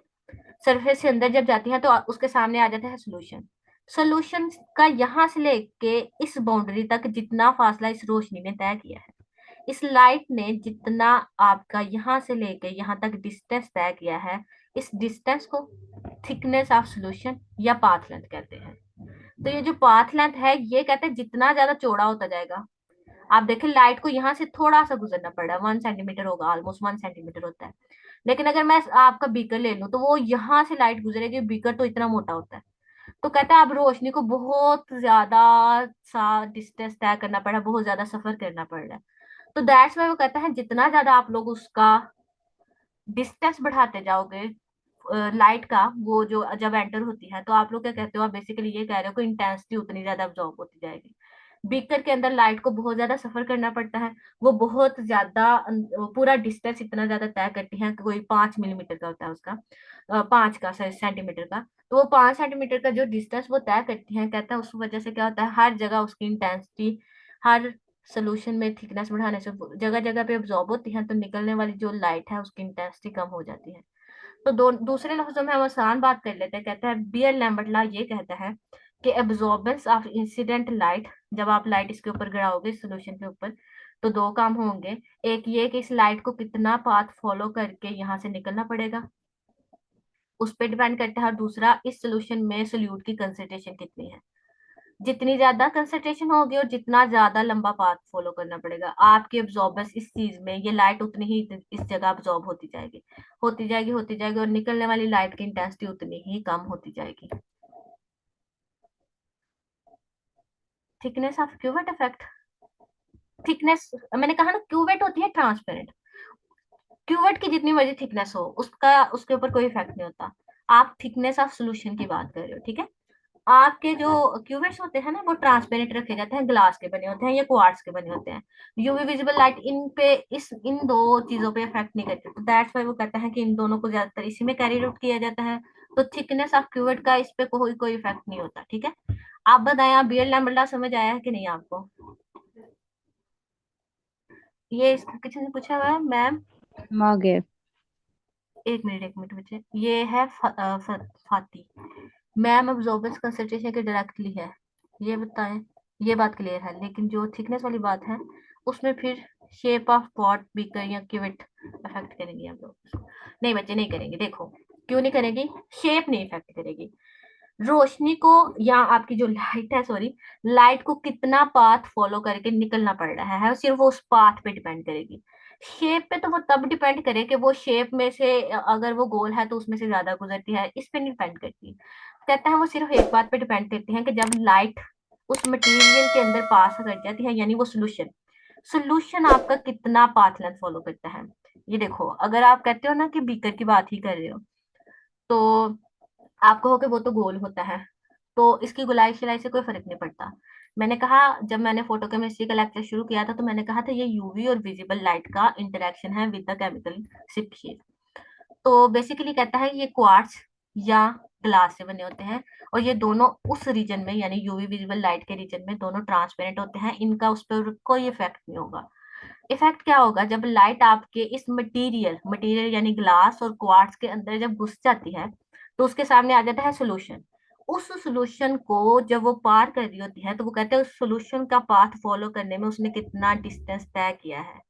सरफेस से अंदर जब जाती है तो उसके सामने आ जाता है सोल्यूशन। सोल्यूशन का यहां से लेके इस बाउंड्री तक जितना फासला इस रोशनी ने तय किया है, इस लाइट ने जितना आपका यहां से लेके यहां तक डिस्टेंस तय किया है, इस डिस्टेंस को थिकनेस ऑफ सोल्यूशन या पाथ लेंथ कहते हैं। तो ये जो पाथ लेंथ है ये कहते हैं जितना ज्यादा चौड़ा होता जाएगा, आप देखें लाइट को यहाँ से थोड़ा सा गुजरना पड़ रहा है, 1 सेंटीमीटर होगा, ऑलमोस्ट 1 सेंटीमीटर होता है। लेकिन अगर मैं आपका बीकर ले लूं तो वो यहाँ से लाइट गुजरेगी, बीकर तो इतना मोटा होता है। तो कहता है अब रोशनी को बहुत ज्यादा सा डिस्टेंस तय करना पड़ रहा है, बहुत ज्यादा सफर करना पड़ रहा है। तो दैट्स वाई वो कहता है जितना ज्यादा आप लोग उसका डिस्टेंस बढ़ाते जाओगे लाइट का, वो जो जब एंटर होती है तो आप लोग क्या कहते हो, आप बेसिकली ये कह रहे हो कि इंटेंसिटी उतनी ज्यादा अब्जॉर्ब होती जाएगी। बीकर के अंदर लाइट को बहुत ज्यादा सफर करना पड़ता है, वो बहुत ज्यादा पूरा डिस्टेंस इतना ज्यादा तय करती है कि कोई 5 मिलीमीटर का होता है उसका, 5 का सेंटीमीटर का। तो वो 5 सेंटीमीटर का जो डिस्टेंस वो तय करती है, कहता है उस वजह से क्या होता है हर जगह उसकी इंटेंसिटी हर सोल्यूशन में थिकनेस बढ़ाने से जगह जगह पे अब्जॉर्ब होती है, तो निकलने वाली जो लाइट है उसकी इंटेंसिटी कम हो जाती है। तो दूसरे लफ्जों में हम आसान बात कर लेते हैं, कहता है बियर लैम्बर्ट लॉ ये कहता है कि एब्जॉर्बेंस ऑफ इंसिडेंट लाइट, जब आप लाइट इसके ऊपर गिराओगे सोल्यूशन के ऊपर तो दो काम होंगे। एक ये कि इस लाइट को कितना पाथ फॉलो करके यहाँ से निकलना पड़ेगा, उस पर डिपेंड करता है। और दूसरा, इस सोल्यूशन में सोल्यूट की कंसेंट्रेशन कितनी है। जितनी ज्यादा कंसेंट्रेशन होगी और जितना ज्यादा लंबा पाथ फॉलो करना पड़ेगा आपकी एब्जॉर्बेंस इस चीज में, ये लाइट उतनी ही इस जगह एब्जॉर्ब होती जाएगी, होती जाएगी, होती जाएगी, और निकलने वाली लाइट की इंटेंसिटी उतनी ही कम होती जाएगी। Thickness of cuvette effect. Thickness, मैंने कहा ना, क्यूवेट होती है ट्रांसपेरेंट। क्यूवेट की जितनी मर्जी थिकनेस हो, उसका उसके ऊपर कोई इफेक्ट नहीं होता। आप थिकनेस ऑफ सोल्यूशन की बात कर रहे हो, ठीक है। आपके जो क्यूवेट्स होते हैं ना, वो ट्रांसपेरेंट रखे जाते हैं, ग्लास के बने होते हैं या क्वार्ट्ज के बने होते हैं। यूवी विजिबल लाइट इन पे, इन दो चीजों पे इफेक्ट नहीं करती, तो दैट्स व्हाई वो कहते हैं कि इन दोनों को ज्यादातर इसी में कैरी आउट किया जाता है। तो थिकनेस ऑफ क्यूवेट का इस पे कोई कोई इफेक्ट नहीं होता, ठीक है। आप बताएं, आप बीयर लैम्बडा समझ आया है कि नहीं आपको? ये इसका किसी ने पूछा हुआ है मैम। आगे। एक मिनट, एक मिनट बच्चे, ये है फाती मैम। अब्जॉर्बेंस कंसंट्रेशन के डायरेक्टली है, ये बताएं। ये बात क्लियर है, लेकिन जो थिकनेस वाली बात है उसमें फिर शेप ऑफ पॉट बीकर या क्यूबिट अफेक्ट करेंगे हम लोग। नहीं बच्चे, नहीं करेंगे, देखो क्यों नहीं करेगी। शेप नहीं इफेक्ट करेगी। रोशनी को, या आपकी जो लाइट है, सॉरी, लाइट को कितना पाथ फॉलो करके निकलना पड़ रहा है, सिर्फ वो उस पाथ पे डिपेंड करेगी। शेप पे तो वो तब डिपेंड करे कि वो शेप में से, अगर वो गोल है तो उसमें से ज्यादा गुजरती है, इस पे नहीं डिपेंड करती। कहता है वो सिर्फ एक बात पे डिपेंड करती है कि जब लाइट उस मटेरियल के अंदर पास कर जाती है, यानी वो सोल्यूशन, सोल्यूशन आपका कितना पाथ लेंथ फॉलो करता है। ये देखो, अगर आप कहते हो ना कि बीकर की बात ही कर रहे हो, तो आप कहो कि वो तो गोल होता है, तो इसकी गोलाई शिलाई से कोई फर्क नहीं पड़ता। मैंने कहा, जब मैंने फोटोकेमिस्ट्री का लेक्चर शुरू किया था, तो मैंने कहा था ये यूवी और विजिबल लाइट का इंटरेक्शन है with the chemical shift sheet. तो बेसिकली कहता है ये क्वार्ट्ज या ग्लास से बने होते हैं, और ये दोनों उस रीजन में, यानी यूवी विजिबल लाइट के रीजन में दोनों ट्रांसपेरेंट होते हैं, इनका उस पर कोई इफेक्ट नहीं होगा। इफेक्ट क्या होगा, जब लाइट आपके इस मटेरियल मटेरियल यानी ग्लास और क्वार्ट्ज के अंदर जब घुस जाती है, तो उसके सामने आ जाता है सोल्यूशन। उस सोल्यूशन को जब वो पार कर रही होती है, तो वो कहते हैं उस सोल्यूशन का पाथ फॉलो करने में उसने कितना डिस्टेंस तय किया है।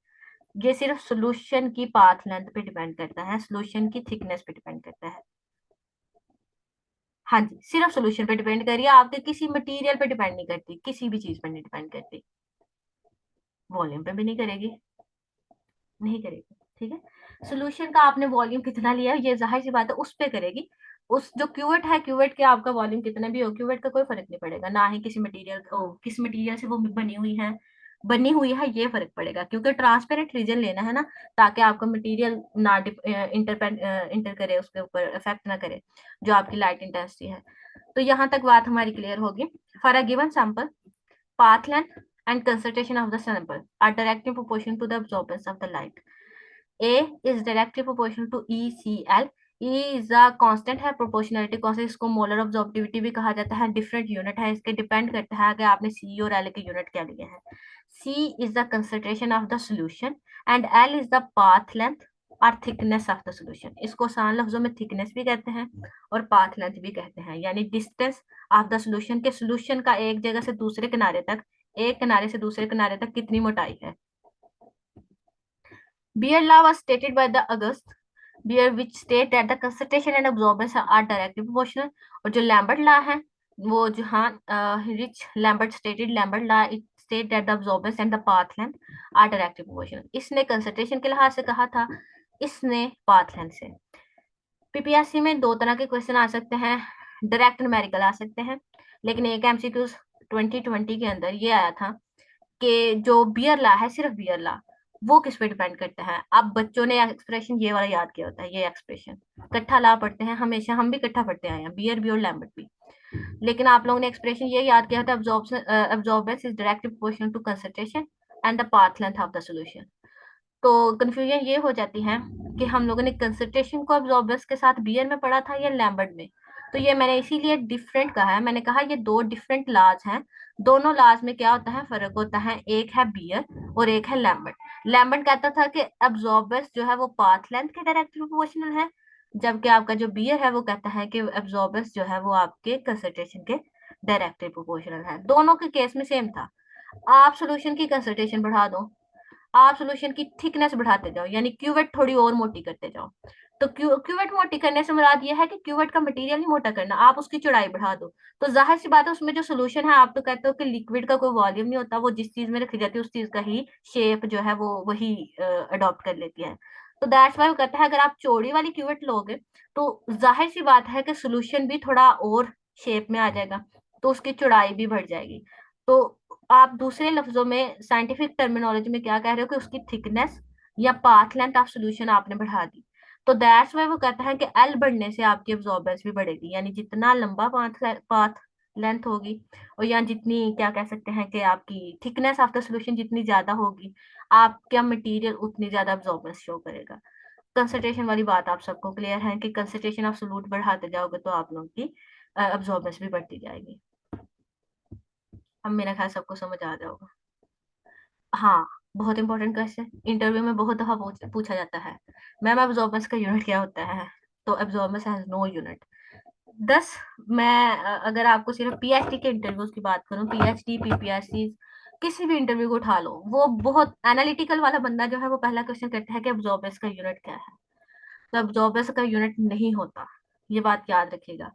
ये सिर्फ सोल्यूशन की पाथ लेंथ पे डिपेंड करता है, सोल्यूशन की थिकनेस पे डिपेंड करता है। हाँ जी, सिर्फ सोल्यूशन पे डिपेंड करिए, आपके किसी मटेरियल पे डिपेंड नहीं करती, किसी भी चीज पर नहीं डिपेंड करती। वॉल्यूम पे भी नहीं करेगी, नहीं करेगी, ठीक है। सोल्यूशन का आपने वॉल्यूम कितना लिया है, ये जाहिर सी बात है उस पे करेगी। उस जो क्यूवेट है, क्यूवेट के आपका वॉल्यूम कितना भी हो, क्यूवेट का कोई फर्क नहीं पड़ेगा, ना ही किसी मटेरियल किस मटेरियल से वो बनी हुई है ये फर्क पड़ेगा, क्योंकि ट्रांसपेरेंट रीजन लेना है ना, ताकि आपका मटेरियल ना इंटर करे, उसके ऊपर इफेक्ट ना करे जो आपकी लाइट इंटेंसिटी है। तो यहाँ तक बात हमारी क्लियर होगी। For a given sample, path length and concentration of the sample are directly proportional to the absorbance of the light. A is directly proportional to ECL. E is a constant है, proportionality constant, इसको molar ऑब्जॉर्बिविटी भी कहा जाता है। Different unit है, इसके depend करता है कि आपने C और L के यूनिट क्या लिए हैं। C is the concentration of the solution and L is the path length और थिकनेस ऑफ द सोल्यूशन। इसको आसान लफ्जों में थिकनेस भी कहते हैं और पाथ लेंथ भी कहते हैं, यानी डिस्टेंस ऑफ द सोल्यूशन के, सोल्यूशन का एक जगह से दूसरे किनारे तक, एक किनारे से दूसरे किनारे तक कितनी मोटाई है। Beer law was stated by the August Beer, which state that the concentration and absorbance are directly proportional। और जो लैम्बर्ट लॉ है, वो जहाँ rich Lambert stated Lambert law, it state that the absorbance and the path length are directly proportional। इसने concentration के लिहाज से कहा था, इसने पाथ लेंथ से। पीपीएससी में दो तरह के क्वेश्चन आ सकते हैं, डायरेक्ट न्यूमेरिकल आ सकते हैं, लेकिन एक एमसीक्यूज 2020 के अंदर ये आया था कि जो बियर ला है, सिर्फ बियर ला, वो किस पे डिपेंड करता है। अब बच्चों ने एक्सप्रेशन ये वाला याद किया होता है, ये एक्सप्रेशन इकट्ठा ला पढ़ते हैं हमेशा, हम भी इकट्ठा पढ़ते आए हैं, बियर भी और लैम्बर्ट भी। लेकिन आप लोगों ने एक्सप्रेशन ये याद किया होता है, absorbance is directly proportional to concentration and the path length of the solution. तो कंफ्यूजन ये हो जाती है कि हम लोगों ने कंसंट्रेशन को अब्जॉर्बर्स के साथ बियर में पढ़ा था या लैम्बर्ट में। तो ये मैंने इसीलिए डिफरेंट कहा है, मैंने कहा ये दो डिफरेंट लाज हैं। दोनों लाज में क्या होता है, फर्क होता है, एक है बियर और एक है लैम्बर्ट। लैम्बर्ट कहता था कि अब्जॉर्बर्स जो है वो पाथ लेंथ के डायरेक्टली प्रोपोर्शनल है, जबकि आपका जो बियर है वो कहता है कि अब्जॉर्बर्स जो है वो आपके कंसंट्रेशन के डायरेक्टली प्रोपोर्शनल है। दोनों के केस में सेम था। आप सोल्यूशन की कंसंट्रेशन बढ़ा दो, आप सोल्यूशन की थिकनेस बढ़ाते जाओ, यानी क्यूवेट थोड़ी और मोटी करते जाओ। तो क्यूवेट मोटी करने से मुराद ये है कि क्यूवेट का मटेरियल नहीं मोटा करना, आप उसकी चौड़ाई बढ़ा दो। तो जाहिर सी बात है उसमें जो सोल्यूशन है, आप तो कहते हो कि लिक्विड का कोई वॉल्यूम नहीं होता, वो जिस चीज में रखी जाती है उस चीज का ही शेप जो है वो वही अडॉप्ट कर लेती है। तो दैट्स वाई वो कहता है अगर आप चौड़ी वाली क्यूवेट लोगे तो जाहिर सी बात है कि सोल्यूशन भी थोड़ा और शेप में आ जाएगा, तो उसकी चौड़ाई भी बढ़ जाएगी। तो आप दूसरे लफ्जों में साइंटिफिक टर्मिनोलॉजी में क्या कह रहे हो कि उसकी थिकनेस या पाथ लेंथ ऑफ सोल्यूशन आपने बढ़ा दी। तो दैट्स वाई वो कहता है कि एल बढ़ने से आपकी एब्जॉर्बेंस भी बढ़ेगी, यानी जितना लंबा पाथ लेंथ होगी, और या जितनी क्या कह सकते हैं कि आपकी थिकनेस ऑफ द सोल्यूशन जितनी ज्यादा होगी, आपका मटेरियल उतनी ज्यादा एब्जॉर्बेंस शो करेगा। कंसंट्रेशन वाली बात आप सबको क्लियर है कि कंसंट्रेशन ऑफ सोल्यूट बढ़ाते जाओगे तो आप लोगों की एब्जॉर्बेंस भी बढ़ती जाएगी। अब मेरा ख्याल सबको समझ आ जाओगा। हाँ, बहुत इंपॉर्टेंट क्वेश्चन, इंटरव्यू में बहुत दफा पूछा जाता है, मैम एब्जॉर्बेंस का यूनिट क्या होता है? तो एब्जॉर्बेंस हैज नो यूनिट। 10 मैं अगर आपको सिर्फ पीएचडी के इंटरव्यूज की बात करूं, पीएचडी पीपीएससी किसी भी इंटरव्यू को उठा लो, वो बहुत एनालिटिकल वाला बंदा जो है वो पहला क्वेश्चन करता है कि एब्जॉर्बेंस का यूनिट क्या है। तो एब्जॉर्बेंस का यूनिट नहीं होता, ये बात याद रखिएगा।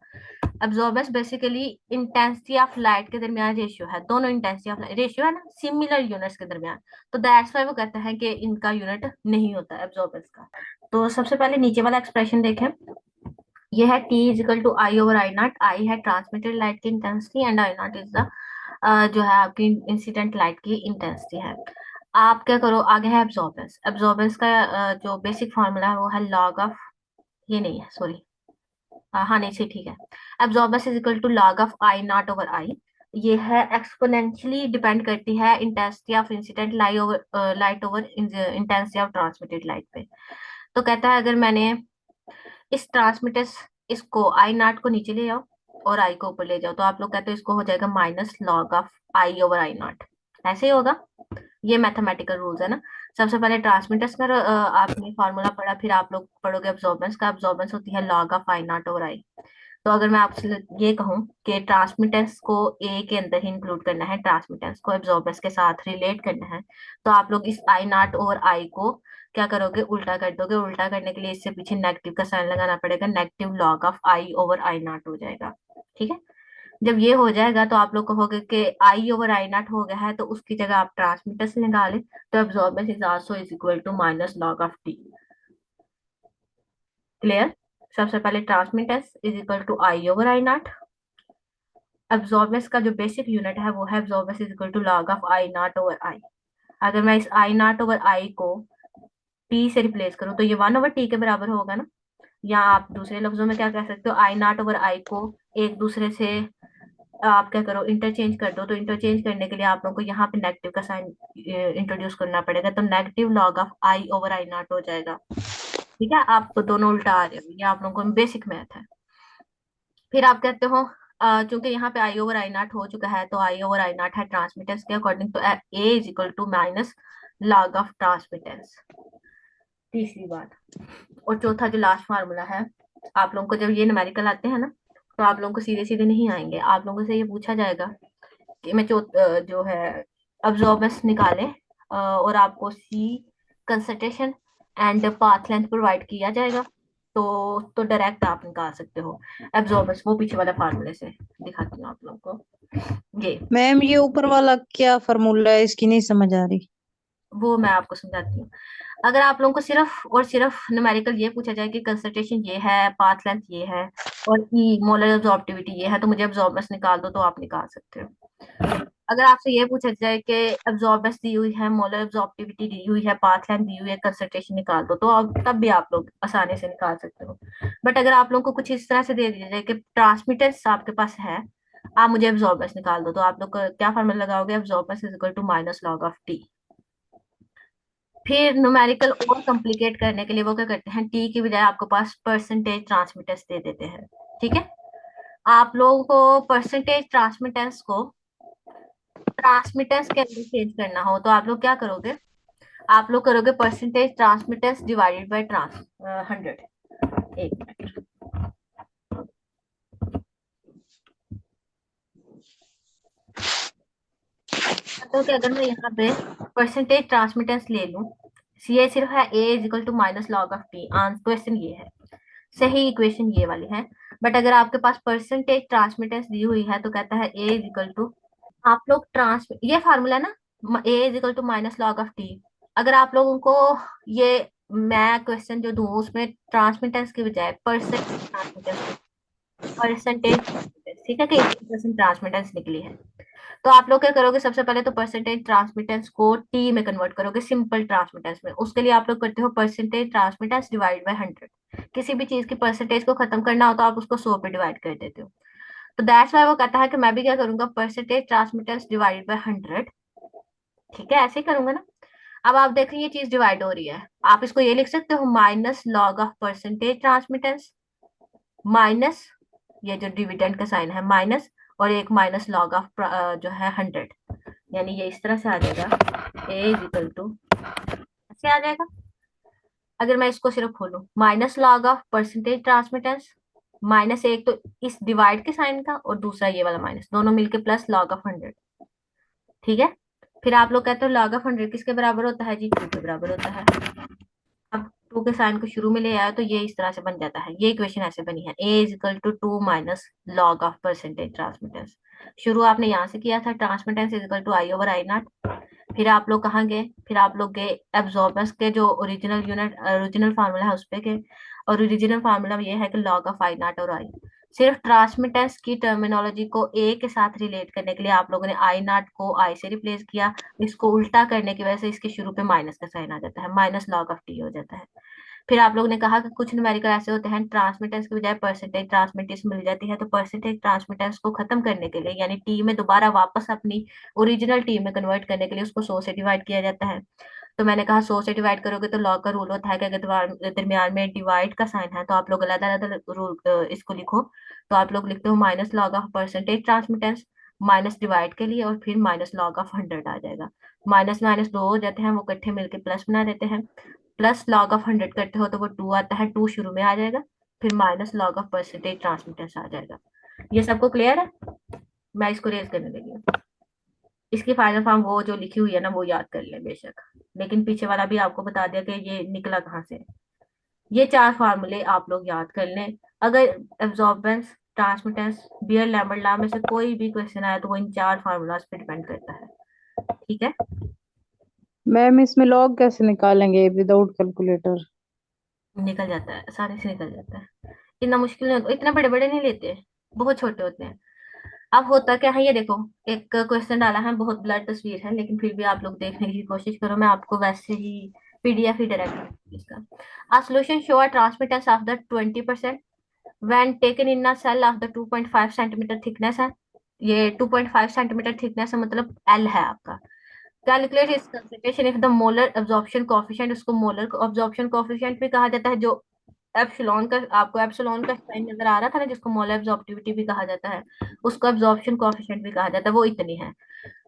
Absorbance basically intensity of light के दरमियान रेशियो है, दोनों इंटेंसिटी ऑफ लाइट रेशियो है ना, सिमिलर यूनिट्स के दरमियान। तो दैट्स व्हाई वो कहता है कि इनका यूनिट नहीं होता एब्जॉर्बेंस का। तो सबसे पहले नीचे वाला एक्सप्रेशन देखें, ये है T is equal to I over I not. I है ट्रांसमिटेड लाइट की intensity and I not is the जो है आपकी इंसिडेंट लाइट की इंटेंसिटी है। आप क्या करो, आगे है एब्जॉर्बेंस। एब्जॉर्बेंस का जो बेसिक फॉर्मूला है वो है लॉग ऑफ, ये नहीं है सॉरी, हाँ नहीं सही ठीक है, absorbance is equal to log of I nought over I. ये है एक्सपोनेंशियली डिपेंड करती है intensity of incident light over intensity of transmitted light पे। तो कहता है अगर मैंने इस ट्रांसमिटर्स, इसको आई नॉट को नीचे ले जाओ और आई को ऊपर ले जाओ, तो आप लोग कहते हो इसको हो जाएगा minus log of I over I not, ऐसे ही होगा। ये मैथमेटिकल रूल्स है ना। सबसे पहले ट्रांसमिटर्स का आपने फॉर्मूला पढ़ा, फिर आप लोग पढ़ोगे एब्जॉर्बेंस का। एब्जॉर्बेंस होती है log of I nought over आई। तो अगर मैं आपसे ये कहूँ कि ट्रांसमिटेंस को ए के अंदर ही इंक्लूड करना है, ट्रांसमिटेंस को एब्जॉर्बेंस के साथ रिलेट करना है, तो आप लोग इस आई नॉट और आई को क्या करोगे, उल्टा कर दोगे। उल्टा करने के लिए इससे पीछे नेगेटिव का साइन लगाना पड़ेगा, negative log of I over I not हो जाएगा। ठीक है, जब ये हो जाएगा तो आप लोग कहोगे कि आई ओवर आई नॉट हो गया है, तो उसकी जगह आप ट्रांसमिटर से निकालें, तो absorbance is also is equal to minus log of T. Clear? सबसे पहले transmittance is equal to I over I nought. Absorbance का जो बेसिक यूनिट है वो है absorbance is equal to log of I nought over I. अगर मैं इस आई नॉट ओवर आई को टी से रिप्लेस करूं तो ये 1/t के बराबर होगा ना। या आप दूसरे लफ्जों में क्या कह सकते हो, आई नॉट ओवर आई को एक दूसरे से आप क्या करो, इंटरचेंज कर दो। तो इंटरचेंज करने के लिए आप लोगों को यहाँ पे नेगेटिव का साइन इंट्रोड्यूस करना पड़ेगा, तो negative log of I over I not हो जाएगा। ठीक है, आपको दोनों उल्टा आ रहे हो, ये आप लोगों को बेसिक मैथ है। फिर आप कहते हो चूंकि यहाँ पे आई ओवर आई नॉट हो चुका है, तो आई ओवर आई नॉट है ट्रांसमिटेंस के अकॉर्डिंग, तो A is equal to minus log of transmittance. तीसरी बात, और चौथा जो लास्ट फार्मूला है, आप लोगों को जब ये न्यूमेरिकल आते हैं ना, तो आप लोगों को सीधे सीधे नहीं आएंगे। आप लोगों से ये पूछा जाएगा कि मैं जो है अब्जॉर्बेंस निकालें, और आपको C concentration and path length provide किया जाएगा, तो डायरेक्ट आप निकाल सकते हो एब्जॉर्बेंस। वो पीछे वाला फार्मूले से दिखाती हूँ आप लोगों को। ये मैम ये ऊपर वाला क्या फॉर्मूला है, इसकी नहीं समझ आ रही। वो मैं आपको समझाती हूँ। अगर आप लोगों को सिर्फ और सिर्फ न्यूमेरिकल ये पूछा जाए कि कंसंट्रेशन ये है, पाथ लेंथ ये है, और ई मोलर एब्जॉर्बिविटी ये है, तो मुझे एब्जॉर्बेंस निकाल दो, तो आप निकाल सकते हो। अगर आपसे ये पूछा जाए कि एब्जॉर्बेंस दी हुई है, मोलर एब्जॉर्बिविटी दी हुई है, पाथ लेंथ दी हुई है, कंसंट्रेशन निकाल दो, तो अब तब भी आप लोग आसानी से निकाल सकते हो। बट अगर आप लोगों को कुछ इस तरह से दे दिया जाए कि ट्रांसमिटेंस आपके पास है, आप मुझे एब्जॉर्बेंस निकाल दो, तो आप लोग क्या फॉर्मूला लगाओगे, absorbance is equal to minus log of T. फिर न्यूमेरिकल और कॉम्प्लिकेट करने के लिए वो क्या करते हैं, टी की बजाय आपके पास परसेंटेज ट्रांसमिटेंस दे देते हैं। ठीक है, आप लोगों को परसेंटेज ट्रांसमिटेंस को ट्रांसमिटेंस के अंदर चेंज करना हो, तो आप लोग क्या करोगे, आप लोग करोगे परसेंटेज ट्रांसमिटेंस डिवाइडेड बाय 100। एक मिनट, तो कि अगर मैं यहाँ पे परसेंटेज ट्रांसमिटेंस ले लूं, ये सिर्फ है A is equal to minus log of T, question ये है, सही इक्वेशन ये वाली है। बट अगर आपके पास परसेंटेज ट्रांसमिटेंस दी हुई है तो कहता है ए इज इक्वल टू, आप लोग ट्रांस ये फार्मूला है ना, A is equal to minus log of T. अगर आप लोगों को ये मैं क्वेश्चन जो दूं उसमें ट्रांसमिटेंस की बजाय परसेंटेज ट्रांसमिटेंस, ठीक है, कि 80% ट्रांसमिटेंस निकली है, तो आप लोग क्या करोगे, सबसे पहले तो परसेंटेज ट्रांसमिटेंस को टी में कन्वर्ट करोगे, सिंपल ट्रांसमिटेंस में। उसके लिए आप लोग करते हो परसेंटेज ट्रांसमिटेंस डिवाइड बाय 100। किसी भी चीज की परसेंटेज को खत्म करना हो तो आप उसको 100 पे डिवाइड कर देते हो। तो दैट्स वाई वो कहता है कि मैं भी क्या करूंगा, परसेंटेज ट्रांसमिटेंस डिवाइड बाय 100। ठीक है, ऐसे ही करूंगा ना। अब आप देख रहे हैं ये चीज डिवाइड हो रही है, आप इसको ये लिख सकते हो minus log of percentage transmittance minus ये जो डिविडेंड का साइन है माइनस, और एक माइनस लॉग ऑफ जो है 100। यानी ये इस तरह से आ जाएगा, ए इज इक्वल टू ऐसे आ जाएगा। अगर मैं इसको सिर्फ खोलूं, minus log of percentage transmittance minus, एक तो इस डिवाइड के साइन का और दूसरा ये वाला माइनस, दोनों मिलके प्लस लॉग ऑफ 100। ठीक है, फिर आप लोग कहते हो लॉग ऑफ 100 किसके बराबर होता है जी, 2 के बराबर होता है। अब 2 के साइन को शुरू में ले आया तो ये इस तरह से बन जाता है, ये इक्वेशन ऐसे बनी है, A is equal to 2 minus log of percentage transmittance. शुरू आपने यहाँ से किया था, transmittance is equal to I over I not. फिर आप लोग कहाँ गए, फिर आप लोग गए एब्जॉर्बेंस के जो ओरिजिनल फार्मूला है उस पे गए, और ओरिजिनल फार्मूला ये है कि लॉग ऑफ आई नॉट और आई। सिर्फ ट्रांसमिटेंस की टर्मिनोलॉजी को ए के साथ रिलेट करने के लिए आप लोगों ने आई नॉट को आई से रिप्लेस किया। इसको उल्टा करने की वजह से इसके शुरू पे माइनस का साइन आ जाता है, माइनस लॉग ऑफ टी हो जाता है। फिर आप लोगों ने कहा कि कुछ न्यूमेरिकल ऐसे होते हैं ट्रांसमिटेंस की बजाय परसेंटेज ट्रांसमिटेंस मिल जाती है, तो परसेंटेज ट्रांसमिटेंस को खत्म करने के लिए यानी टी में दोबारा वापस अपनी ओरिजिनल टी में कन्वर्ट करने के लिए उसको 100 से डिवाइड किया जाता है। तो मैंने कहा 100 से डिवाइड करोगे तो लॉग का रूल होता है कि अगर दरमियान में डिवाइड का साइन है तो आप लोग अलग अलग रूल इसको लिखो। तो आप लोग लिखते हो minus log of percentage transmittance minus divide के लिए, और फिर माइनस लॉग ऑफ 100 आ जाएगा। माइनस माइनस दो हो जाते हैं, वो इकट्ठे मिलके प्लस बना देते हैं। प्लस लॉग ऑफ 100 करते हो तो वो 2 आता है, 2 शुरू में आ जाएगा। फिर minus log of percentage transmittance आ जाएगा। ये सबको क्लियर है? मैं इसको रेज करने लगी हूँ। इसकी फाइनल फॉर्म वो जो लिखी हुई है ना वो याद कर ले बेशक, लेकिन पीछे वाला भी आपको बता दिया कि ये निकला कहाँ से। ये 4 फार्मूले आप लोग याद कर लें। अगर absorbance, transmittance, Beer Lambert law में से कोई भी क्वेश्चन आया तो वो इन 4 फार्मूलाज पे डिपेंड करता है। ठीक है, मैम इसमें लॉग कैसे निकालेंगे विदाउट कैलकुलेटर? निकल जाता है, आसानी से निकल जाता है। इतना मुश्किल नहीं होता, इतने बड़े बड़े नहीं लेते, बहुत छोटे होते हैं। अब होता क्या है, ये देखो, एक क्वेश्चन डाला है, बहुत ब्लर तस्वीर है लेकिन फिर भी आप लोग देखने की कोशिश करो, मैं आपको वैसे ही पीडीएफ ही डायरेक्ट इसका। A solution show a transmittance of the 20% when taken in a cell of the 2.5 centimetre thickness है। ये 2.5 सेंटीमीटर थिकनेस है, मतलब एल है आपका। कैलकुलेट इस concentration if the molar absorption coefficient, उसको मोलर एब्जॉर्प्शन कोफिशिएंट भी कहा जाता है। जो एप्सिलॉन का, आपको एप्सिलॉन का साइन नजर आ रहा था ना जिसको मोलर एब्जॉर्प्टिविटी भी कहा जाता है, उसको एब्जॉर्प्शन कोफिशिएंट भी कहा जाता है, वो इतनी है।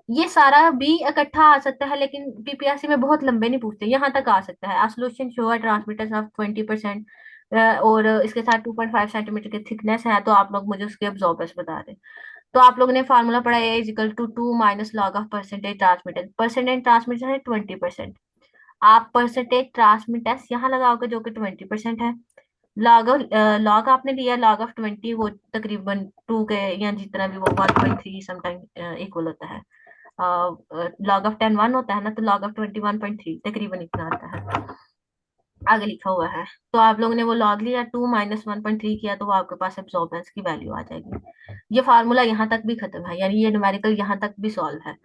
ये सारा भी इकट्ठा आ सकता है लेकिन पीपीएससी में बहुत लंबे नहीं पूछते, यहाँ तक आ सकता है। सॉल्यूशन शो है ट्रांसमिटेंस ऑफ 20%, और इसके साथ 2.5 सेंटीमीटर की थिकनेस है, तो आप लोग मुझे उसके एब्जॉर्बर्स बता दें। तो आप लोगों ने फार्मूला पढ़ा, A is equal to 2 minus log of percentage transmittance. Percentage transmittance है 20%, आप परसेंटेज ट्रांसमिटेंस यहाँ लगाओगे जो कि 20% है। लॉग लॉग आपने लिया, लॉग ऑफ 20 वो तकरीबन 2 के या जितना भी वो 1.3 समटाइम इक्वल होता है। लॉग ऑफ 10 1 होता है ना, तो लॉग ऑफ 20 1.3 तकरीबन इतना आता है, आगे लिखा हुआ है। तो आप लोगों ने वो लॉग लिया, 2 माइनस 1.3 किया, तो वो आपके पास एब्जॉर्बेंस की वैल्यू आ जाएगी। ये फार्मूला यहाँ तक भी खत्म है, यानी ये न्यूमेरिकल यहाँ तक भी सॉल्व है।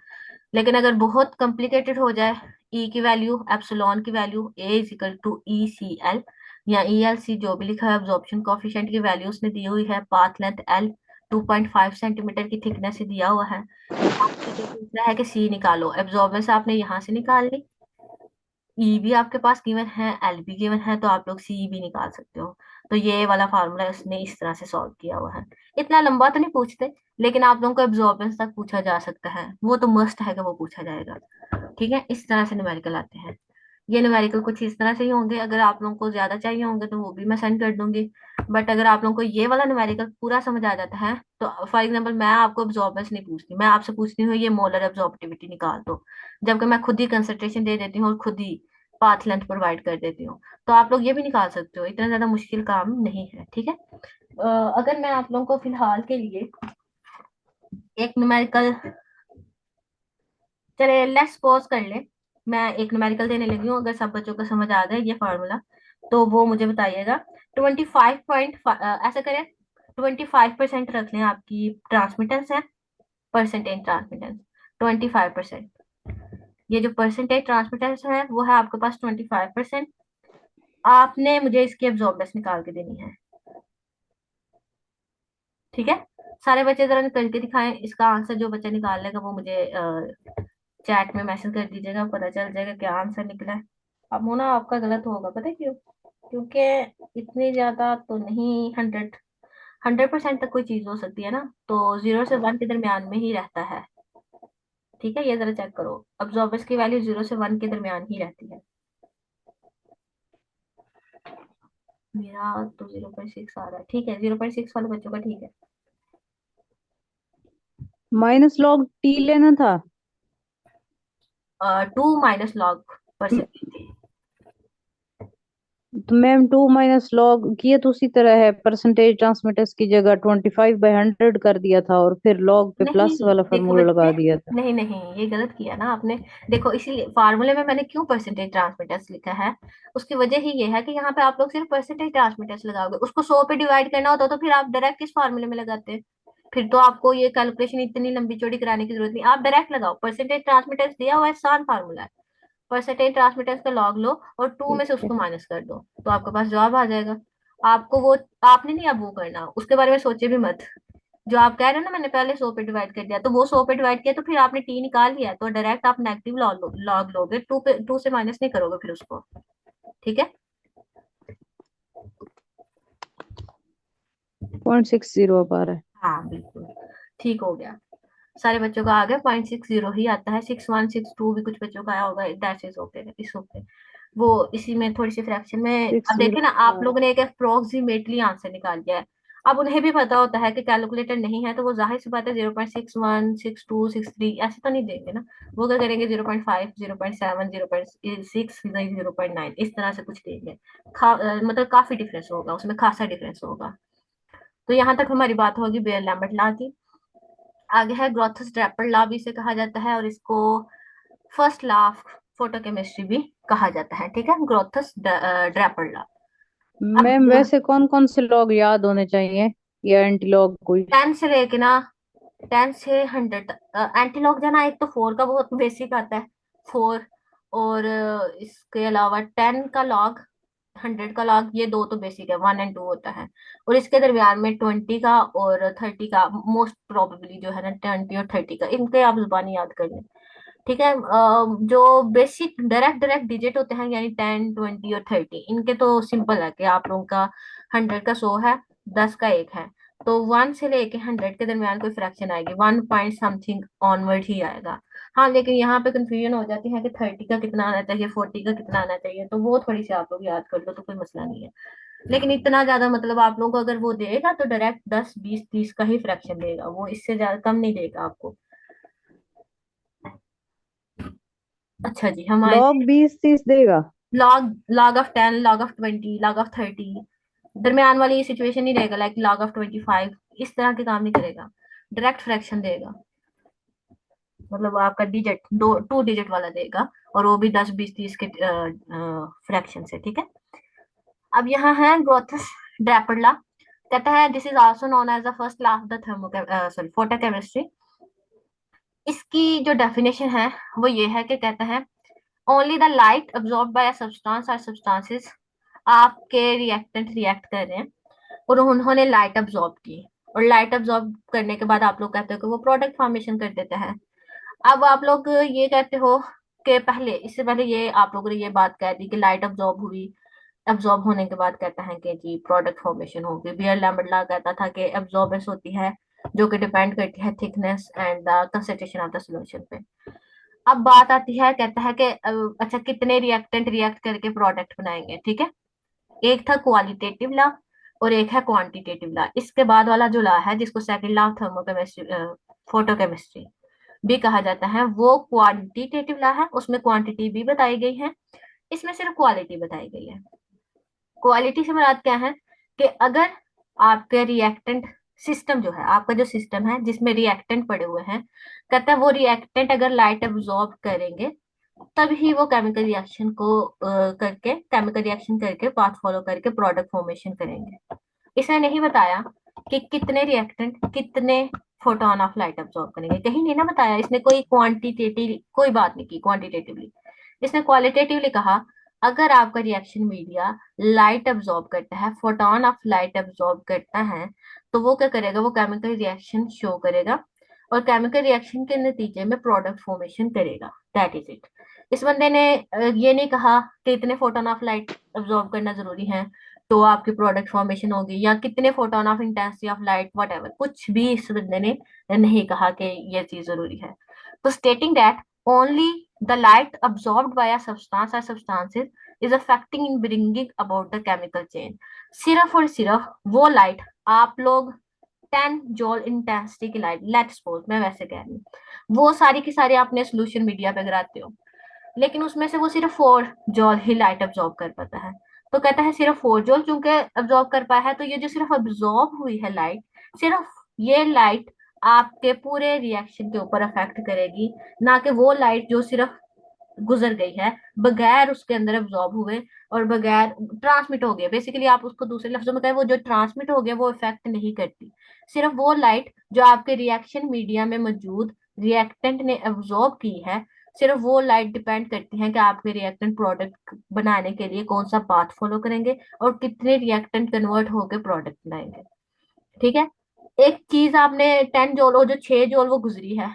लेकिन अगर बहुत कॉम्प्लिकेटेड हो जाए, ई की वैल्यू, एप्सिलॉन की value, A is equal to E C L या ई एल सी, जो भी लिखा है, एब्जॉर्प्शन कोफिशिएंट की वैल्यू उसने दी हुई है, पाथ लेंथ एल, 2.5 सेंटीमीटर की थिकनेस से दिया हुआ है। आपसे जो पूछ रहा है कि सी निकालो, एब्जॉर्बेंस आपने यहाँ से निकाल ली, ई भी आपके पास गिवन है, एल भी गिवन है, तो आप लोग सी भी निकाल सकते हो। तो ये वाला फार्मूला उसने इस तरह से सॉल्व किया हुआ है। इतना लंबा तो नहीं पूछते, लेकिन आप लोगों को एब्जॉर्बेंस तक पूछा जा सकता है, वो तो मस्ट है कि वो पूछा जाएगा। ठीक है, इस तरह से न्यूमेरिकल आते हैं। ये न्यूमेरिकल कुछ इस तरह से ही होंगे, अगर आप लोगों को ज्यादा चाहिए होंगे तो वो भी मैं सेंड कर दूंगी। बट अगर आप लोगों को ये वाला न्यूमेरिकल पूरा समझ आ जाता है तो फॉर एग्जांपल मैं आपको अब्जॉर्बेंस नहीं पूछती, मैं आपसे पूछती हूँ ये मोलर एब्जॉर्बिविटी निकाल दो, जबकि मैं खुद ही कंसंट्रेशन दे देती हूँ और खुद ही पाथ लेंथ प्रोवाइड कर देती हूँ। तो आप लोग ये भी निकाल सकते हो, इतना ज्यादा मुश्किल काम नहीं है, ठीक है। अगर मैं आप लोगों को फिलहाल के लिए एक न्यूमेरिकल, चले लेट्स पॉज कर ले, मैं एक न्यूमेरिकल देने लगी हूँ, अगर सब बच्चों को समझ आ गया ये फार्मूला तो वो मुझे बताइएगा। 25 ऐसा करें, 25% रख लें आपकी ट्रांसमिटेंस है, परसेंटेज ट्रांसमिटेंस 25%। ये जो परसेंटेज ट्रांसमिटेंस है वो है आपके पास 25%। आपने मुझे इसकी एब्जॉर्बेंस निकाल के देनी है, ठीक है। सारे बच्चे जरा करके दिखाएं, इसका आंसर जो बच्चा निकाल लेगा वो मुझे चैट में मैसेज कर दीजिएगा, पता चल जाएगा क्या आंसर निकला है। अब होना आपका गलत होगा, पता है क्यों? क्योंकि इतनी ज्यादा तो नहीं, 100% तक कोई चीज हो सकती है ना, तो 0 से 1 के दरमियान में ही रहता है, ठीक है। ये जरा चेक करो, अब्जॉर्बर्स की वैल्यू 0 से 1 के दरमियान ही रहती है। मेरा तो 0.6 आ रहा है, ठीक है, 0.6 वाले बच्चों का ठीक है। माइनस लॉग टी लेना था। 2 - log परसेंटेज। तो मैम 2 - लॉग किए तो उसी तरह है, परसेंटेज ट्रांसमिटर्स की जगह 25/100 कर दिया था और फिर लॉग पे नहीं, प्लस वाला देखो फार्मूला बच्चे, लगा दिया था। नहीं नहीं, ये गलत किया ना आपने। देखो इसीलिए फार्मूले में मैंने क्यों परसेंटेज ट्रांसमिटर्स लिखा है, उसकी वजह ही ये है कि यहाँ पे आप लोग सिर्फ परसेंटेज ट्रांसमिटर्स लगाओगे, उसको 100 पे डिवाइड करना होता तो फिर आप डायरेक्ट इस फार्मूले में लगाते। फिर तो आपको ये कैलकुलेशन इतनी लंबी चौड़ी कराने की जरूरत नहीं, आप डायरेक्ट लगाओ, परसेंटेज ट्रांसमिटर्स दिया हुआ है, आसान फार्मूला है। परसेंटेज ट्रांसमिटेंस का लॉग लो और 2 में ठीक से है। उसको माइनस कर दो, तो आपके पास जवाब आ जाएगा। आपको वो, आपने नहीं अब वो करना, उसके बारे में सोचे भी मत। जो आप कह रहे हो ना मैंने पहले 100 पे डिवाइड कर दिया, तो वो 100 पे डिवाइड किया तो फिर आपने टी निकाल लिया, तो डायरेक्ट आप नेगेटिव लॉग लोगे, 2 से माइनस नहीं करोगे फिर उसको, ठीक है। 0.60 आ रहा है। हाँ बिल्कुल, ठीक हो गया। सारे बच्चों का आ गया, 0.60 ही आता है, 6162 भी कुछ बच्चों का आया होगा, दैट इज ओके, इस ओके। वो इसी में थोड़ी सी फ्रैक्शन में, सिक्स अब जीरो देखे ना आप लोगों ने एक अप्रोक्सीमेटली आंसर निकाल दिया है। अब उन्हें भी पता होता है कि कैलकुलेटर नहीं है, तो वो जाहिर सी बात है 0.61 62 63 ऐसे तो नहीं देंगे ना। वो क्या करेंगे, 0.5 0.7 0.6 0.9 इस तरह से कुछ देंगे। मतलब काफी डिफरेंस होगा उसमें, खासा डिफरेंस होगा। तो यहाँ तक हमारी बात होगी बेयर लैम्बर्ट लॉ की। आगे है ग्रोथस ड्रैपर लॉ भी इसे कहा जाता है, और इसको फर्स्ट लॉ ऑफ फोटोकेमिस्ट्री भी कहा जाता है, ठीक है, ग्रोथस ड्रैपर लॉ। अब मैम वैसे कौन कौन से लॉग याद होने चाहिए या एंटी लॉग कोई? 10 से लेके ना, 10 से 100 एंटीलॉग जो ना, एक तो 4 का बहुत बेसिक आता है, 4। और इसके अलावा 10 का लॉग, 100 का लॉग, ये दो तो बेसिक है, 1 और 2 होता है। और इसके दरमियान में 20 का और 30 का मोस्ट प्रोबेबली जो है ना, 20 और 30 का, इनके आप जुबानी याद कर लें, ठीक है। जो बेसिक डायरेक्ट डायरेक्ट डिजिट होते हैं, यानी 10 20 और 30, इनके तो सिंपल है कि आप लोगों का 100 का 100 है, 10 का 1 है, तो 1 से लेके 100 के दरमियान कोई फ्रैक्शन आएगी, 1 पॉइंट समथिंग ऑनवर्ड ही आएगा। हाँ लेकिन यहाँ पे कंफ्यूजन हो जाती है कि 30 का कितना आना चाहिए, 40 का कितना आना चाहिए, तो वो थोड़ी सी आप लोग याद कर लो तो कोई मसला नहीं है। लेकिन इतना ज्यादा मतलब आप लोग को अगर वो देगा तो डायरेक्ट 10 20 30 का ही फ्रैक्शन देगा, वो इससे ज्यादा कम नहीं देगा आपको। अच्छा जी, हम आए लॉग 20 30 देगा? Log, log of 10, log of 20, log of 30, दरमियान वाली ये सिचुएशन नहीं रहेगा, लाइक log of 25, इस तरह के काम नहीं करेगा, डायरेक्ट फ्रैक्शन देगा। मतलब आपका डिजिट, 2 डिजिट वाला देगा, और वो भी 10 20 30 के फ्रैक्शन से, ठीक है। अब यहाँ है ग्रोथस ड्रैपर लॉ, कहता है this is also known as the first law of the thermo sorry photochemistry. इसकी जो डेफिनेशन है वो ये है कि कहता है only the light absorb bye substance और सब्सटेंसेस, आपके रिएक्टेंट रिएक्ट कर रहे हैं और उन्होंने लाइट अब्सॉर्ब की, और लाइट अब्सॉर्ब करने के बाद आप लोग कहते हो कि वो प्रोडक्ट फॉर्मेशन कर देते हैं। अब आप लोग ये कहते हो कि पहले, इससे पहले ये आप लोगों ने ये बात कह दी कि लाइट अब्सॉर्ब हुई, अब्सॉर्ब होने के बाद कहता है कि जी प्रोडक्ट फॉर्मेशन होगी। बियर लैम्बर्ट लॉ कहता था कि एब्सॉर्बेंस होती है जो कि डिपेंड करती है thickness and the concentration of the solution पे। अब बात आती है, कहता है कि अच्छा कितने रिएक्टेंट रिएक्ट करके प्रोडक्ट बनाएंगे, ठीक है। एक था क्वालिटेटिव लॉ और एक है क्वांटिटेटिव लॉ। इसके बाद वाला जो लॉ है जिसको second law of thermochemistry, photochemistry भी कहा जाता है, वो क्वांटिटेटिव लॉ है। उसमें क्वांटिटी भी बताई गई है, इसमें सिर्फ क्वालिटी बताई गई है। क्वालिटी से मुराद क्या है कि अगर आपके रिएक्टेंट सिस्टम जो है, आपका जो सिस्टम है जिसमें रिएक्टेंट पड़े हुए हैं, कहता है वो रिएक्टेंट अगर लाइट एब्जॉर्ब करेंगे तभी वो केमिकल रिएक्शन को करके, केमिकल रिएक्शन करके पाथ फॉलो करके प्रोडक्ट फॉर्मेशन करेंगे। इसने नहीं बताया कि कितने रिएक्टेंट कितने फोटोन ऑफ लाइट एब्जॉर्ब करेंगे, कहीं नहीं ना बताया इसने। कोई क्वांटिटेटिव कोई बात नहीं की क्वांटिटेटिवली। इसने क्वालिटेटिवली कहा अगर आपका रिएक्शन मीडिया लाइट एब्जॉर्ब करता है, फोटोन ऑफ लाइट एब्जॉर्ब करता है, तो वो क्या करेगा, वो केमिकल रिएक्शन शो करेगा और केमिकल रिएक्शन के नतीजे में प्रोडक्ट फॉर्मेशन करेगा। That is it. इस बंदे ने ये नहीं कहा कि इतने फोटोन ऑफ लाइट एब्जॉर्ब करना जरूरी है तो आपकी प्रोडक्ट फॉर्मेशन होगी, या कितने photon of intensity of light, what ever, कुछ भी इस बंदे ने नहीं कहा कि ये चीज जरूरी है। तो stating that only the light absorbed by a substance or substances is affecting in bringing about the chemical change। सिर्फ और सिर्फ वो लाइट, आप लोग 10 जॉल इंटेंसिटी की लाइट, लेट्स सपोज, मैं वैसे कह रही हूँ, वो सारी की सारी आपने सोल्यूशन मीडिया पे गिराते हो, लेकिन उसमें से वो सिर्फ 4 जॉल ही लाइट अब्जॉर्ब कर पाता है। तो कहता है सिर्फ 4 जॉल क्योंकि अब्जॉर्ब कर पाया है, तो ये जो सिर्फ अब्जॉर्ब हुई है लाइट, सिर्फ ये लाइट आपके पूरे रिएक्शन के ऊपर अफेक्ट करेगी, ना कि वो लाइट जो सिर्फ गुजर गई है बगैर उसके अंदर एब्जॉर्ब हुए और बगैर ट्रांसमिट हो गया। बेसिकली आप उसको दूसरे लफ्जों में कहें, वो जो ट्रांसमिट हो गया वो इफेक्ट नहीं करती। सिर्फ वो लाइट जो आपके रिएक्शन मीडिया में मौजूद रिएक्टेंट ने एब्जॉर्ब की है, सिर्फ वो लाइट डिपेंड करती है कि आपके रिएक्टेंट प्रोडक्ट बनाने के लिए कौन सा पाथ फॉलो करेंगे और कितने रिएक्टेंट कन्वर्ट होकर प्रोडक्ट बनाएंगे। ठीक है। एक चीज आपने 10 जॉल, वो जो 6 जॉल वो गुजरी है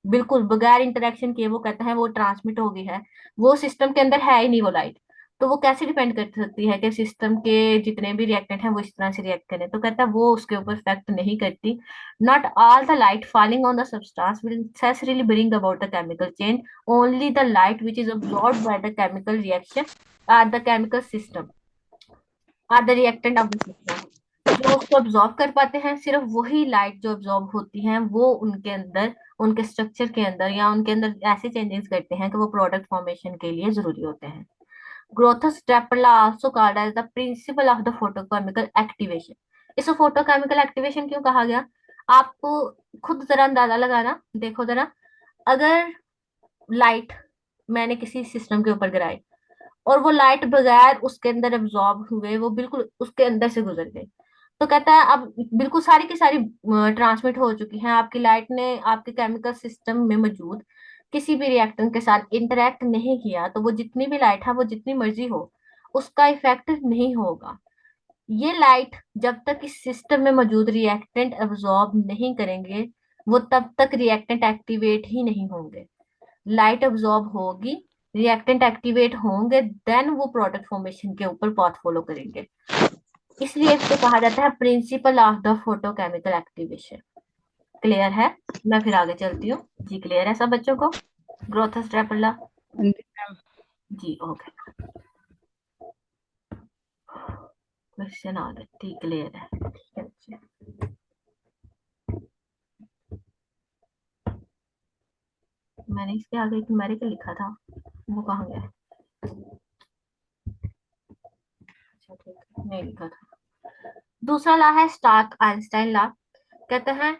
बिल्कुल बगैर इंटरेक्शन किए, वो कहता है वो ट्रांसमिट हो गई है, वो सिस्टम के अंदर है ही नहीं वो लाइट। तो वो कैसे डिपेंड कर सकती है कि सिस्टम के जितने भी रिएक्टेंट हैं वो इस तरह से रिएक्ट करें? तो कहता है वो उसके ऊपर इफेक्ट नहीं करती। Not all the light falling on the substance will necessarily bring about the chemical change, only the light which is absorbed by the chemical reaction or the chemical system, or the reactant of the system. जो उसको absorb कर पाते हैं, सिर्फ वही light जो absorb होती हैं वो उनके अंदर, उनके स्ट्रक्चर के अंदर या उनके अंदर ऐसे चेंजेस करते हैं कि वो प्रोडक्ट फॉर्मेशन के लिए जरूरी होते हैं। Grotthuss also called as the principle of the photochemical activation. इसको फोटोकेमिकल एक्टिवेशन क्यों कहा गया? आपको खुद जरा अंदाजा लगाना, देखो जरा, अगर लाइट मैंने किसी सिस्टम के ऊपर गिराई और वो लाइट बगैर उसके अंदर एब्जॉर्ब हुए वो बिल्कुल उसके अंदर से गुजर गई, तो कहता है अब बिल्कुल सारी की सारी ट्रांसमिट हो चुकी हैं, आपकी लाइट ने आपके केमिकल सिस्टम में मौजूद किसी भी रिएक्टेंट के साथ इंटरेक्ट नहीं किया, तो वो जितनी भी लाइट है वो जितनी मर्जी हो उसका इफेक्ट नहीं होगा। ये लाइट जब तक इस सिस्टम में मौजूद रिएक्टेंट एब्जॉर्ब नहीं करेंगे वो तब तक रिएक्टेंट एक्टिवेट ही नहीं होंगे। लाइट एब्जॉर्ब होगी, रिएक्टेंट एक्टिवेट होंगे, देन वो प्रोडक्ट फॉर्मेशन के ऊपर पाथ फॉलो करेंगे। इसलिए इसको कहा जाता है principal of the photochemical activation. Clear है? मैं फिर आगे चलती हूँ। जी क्लियर है सब बच्चों को? ग्रोथ स्टेपला जी ओके। क्वेश्चन आ गया, ठीक क्लियर है, ठीक है बच्चे। मैंने इसके आगे एक न्यूमेरिकल लिखा था, वो कहाँ गया? अच्छा ठीक है, नहीं लिखा था। दूसरा लॉ है स्टार्क आइंस्टाइन लॉ। कहते हैं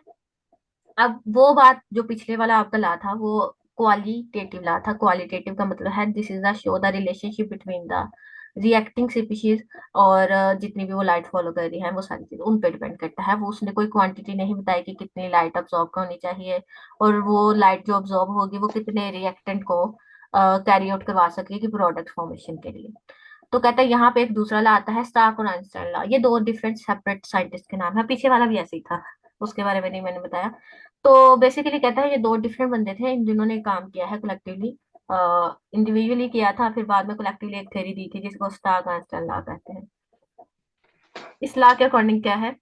अब वो बात जो पिछले वाला आपका ला था वो क्वालिटेटिव ला था। क्वालिटेटिव का मतलब है this is the show the relationship between the reacting species, और जितनी भी वो लाइट फॉलो कर रही है वो सारी चीजें उन पे डिपेंड करता है। वो उसने कोई क्वांटिटी नहीं बताई कि कितनी लाइट अब्जॉर्ब होनी चाहिए और वो लाइट जो अब्जॉर्ब होगी वो कितने रिएक्टेंट को कैरी आउट करवा सकेगी प्रोडक्ट फॉर्मेशन के लिए। तो कहता है यहाँ पे एक दूसरा लॉ आता है स्टार्क और आइंस्टाइन लॉ। ये दो डिफरेंट सेपरेट साइंटिस्ट के नाम है, पीछे वाला भी ऐसे ही था, उसके बारे में नहीं मैंने बताया। तो बेसिकली कहता है ये दो डिफरेंट बंदे थे जिन्होंने काम किया है कलेक्टिवली, इंडिविजुअली किया था, फिर बाद में कलेक्टिवली एक थ्योरी दी थी जिसको स्टार्क आइंस्टाइन लॉ कहते हैं। इस लॉ के अकॉर्डिंग क्या है,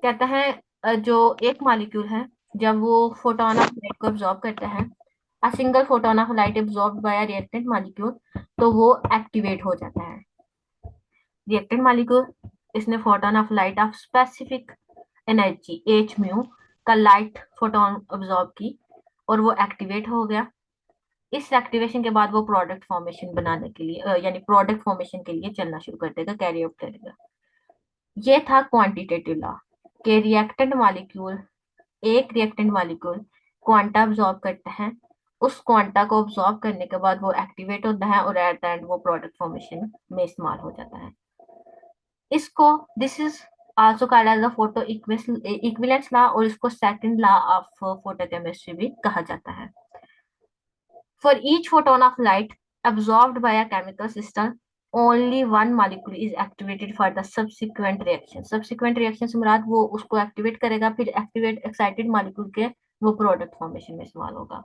कहता है जो एक मॉलिक्यूल है जब वो फोटोन ऑफ लाइट को अब्जॉर्ब करता है a single photon of light absorbed bye a reactant molecule, तो वो एक्टिवेट हो जाता है। रिएक्टेंट मॉलिक्यूल, इसने photon of light of specific energy H mu का लाइट फोटोन अब्सॉर्ब की और वो एक्टिवेट हो गया। इस एक्टिवेशन के बाद वो प्रोडक्ट फॉर्मेशन बनाने के लिए यानी प्रोडक्ट फॉर्मेशन के लिए चलना शुरू कर देगा, कैरी आउट करेगा। ये था क्वांटिटेटिव लॉ के रिएक्टेंट मॉलिक्यूल, एक रिएक्टेंट मॉलिक्यूल क्वांटा अब्सॉर्ब करता है, उस क्वांटा को अब्सॉर्ब करने के बाद वो एक्टिवेट होता है और एट द एंड वो प्रोडक्ट फॉर्मेशन में इस्तेमाल हो जाता है। इसको this is also called as the photo equivalence law, और इसको सेकंड लॉ ऑफ फोटोकेमिस्ट्री भी कहा जाता है। For each photon of light absorbed by a chemical system, only one molecule is activated for the subsequent reaction. Subsequent reaction से मुराद वो उसको activate करेगा, फिर एक्टिवेट एक्साइटेड मॉलिक्यूल के वो प्रोडक्ट फॉर्मेशन में इस्तेमाल होगा।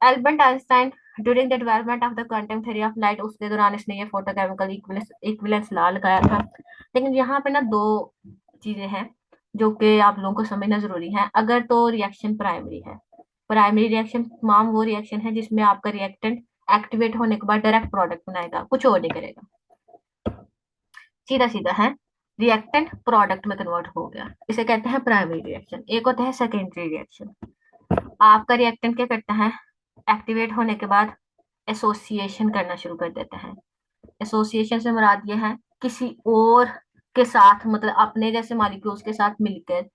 Albert Einstein during the development of the quantum theory of light, उसके दौरान इसने ये फोटोकेमिकल इक्विवेलेंस लॉ लगाया था। लेकिन यहाँ पे ना दो चीजें हैं जो कि आप लोगों को समझना जरूरी है। अगर तो रिएक्शन प्राइमरी है, प्राइमरी रिएक्शन तमाम वो रिएक्शन है जिसमें आपका रिएक्टेंट एक्टिवेट होने के बाद डायरेक्ट प्रोडक्ट बनाएगा, कुछ और नहीं करेगा, सीधा सीधा है, रिएक्टेंट प्रोडक्ट में कन्वर्ट हो गया, इसे कहते हैं प्राइमरी रिएक्शन। एक होता है सेकेंडरी रिएक्शन। आपका रिएक्टेंट क्या करता है, एक्टिवेट होने के बाद एसोसिएशन करना शुरू कर देता है। एसोसिएशन से मुराद ये है किसी और के साथ, मतलब अपने जैसे मॉलिक्यूल्स के साथ मिलकर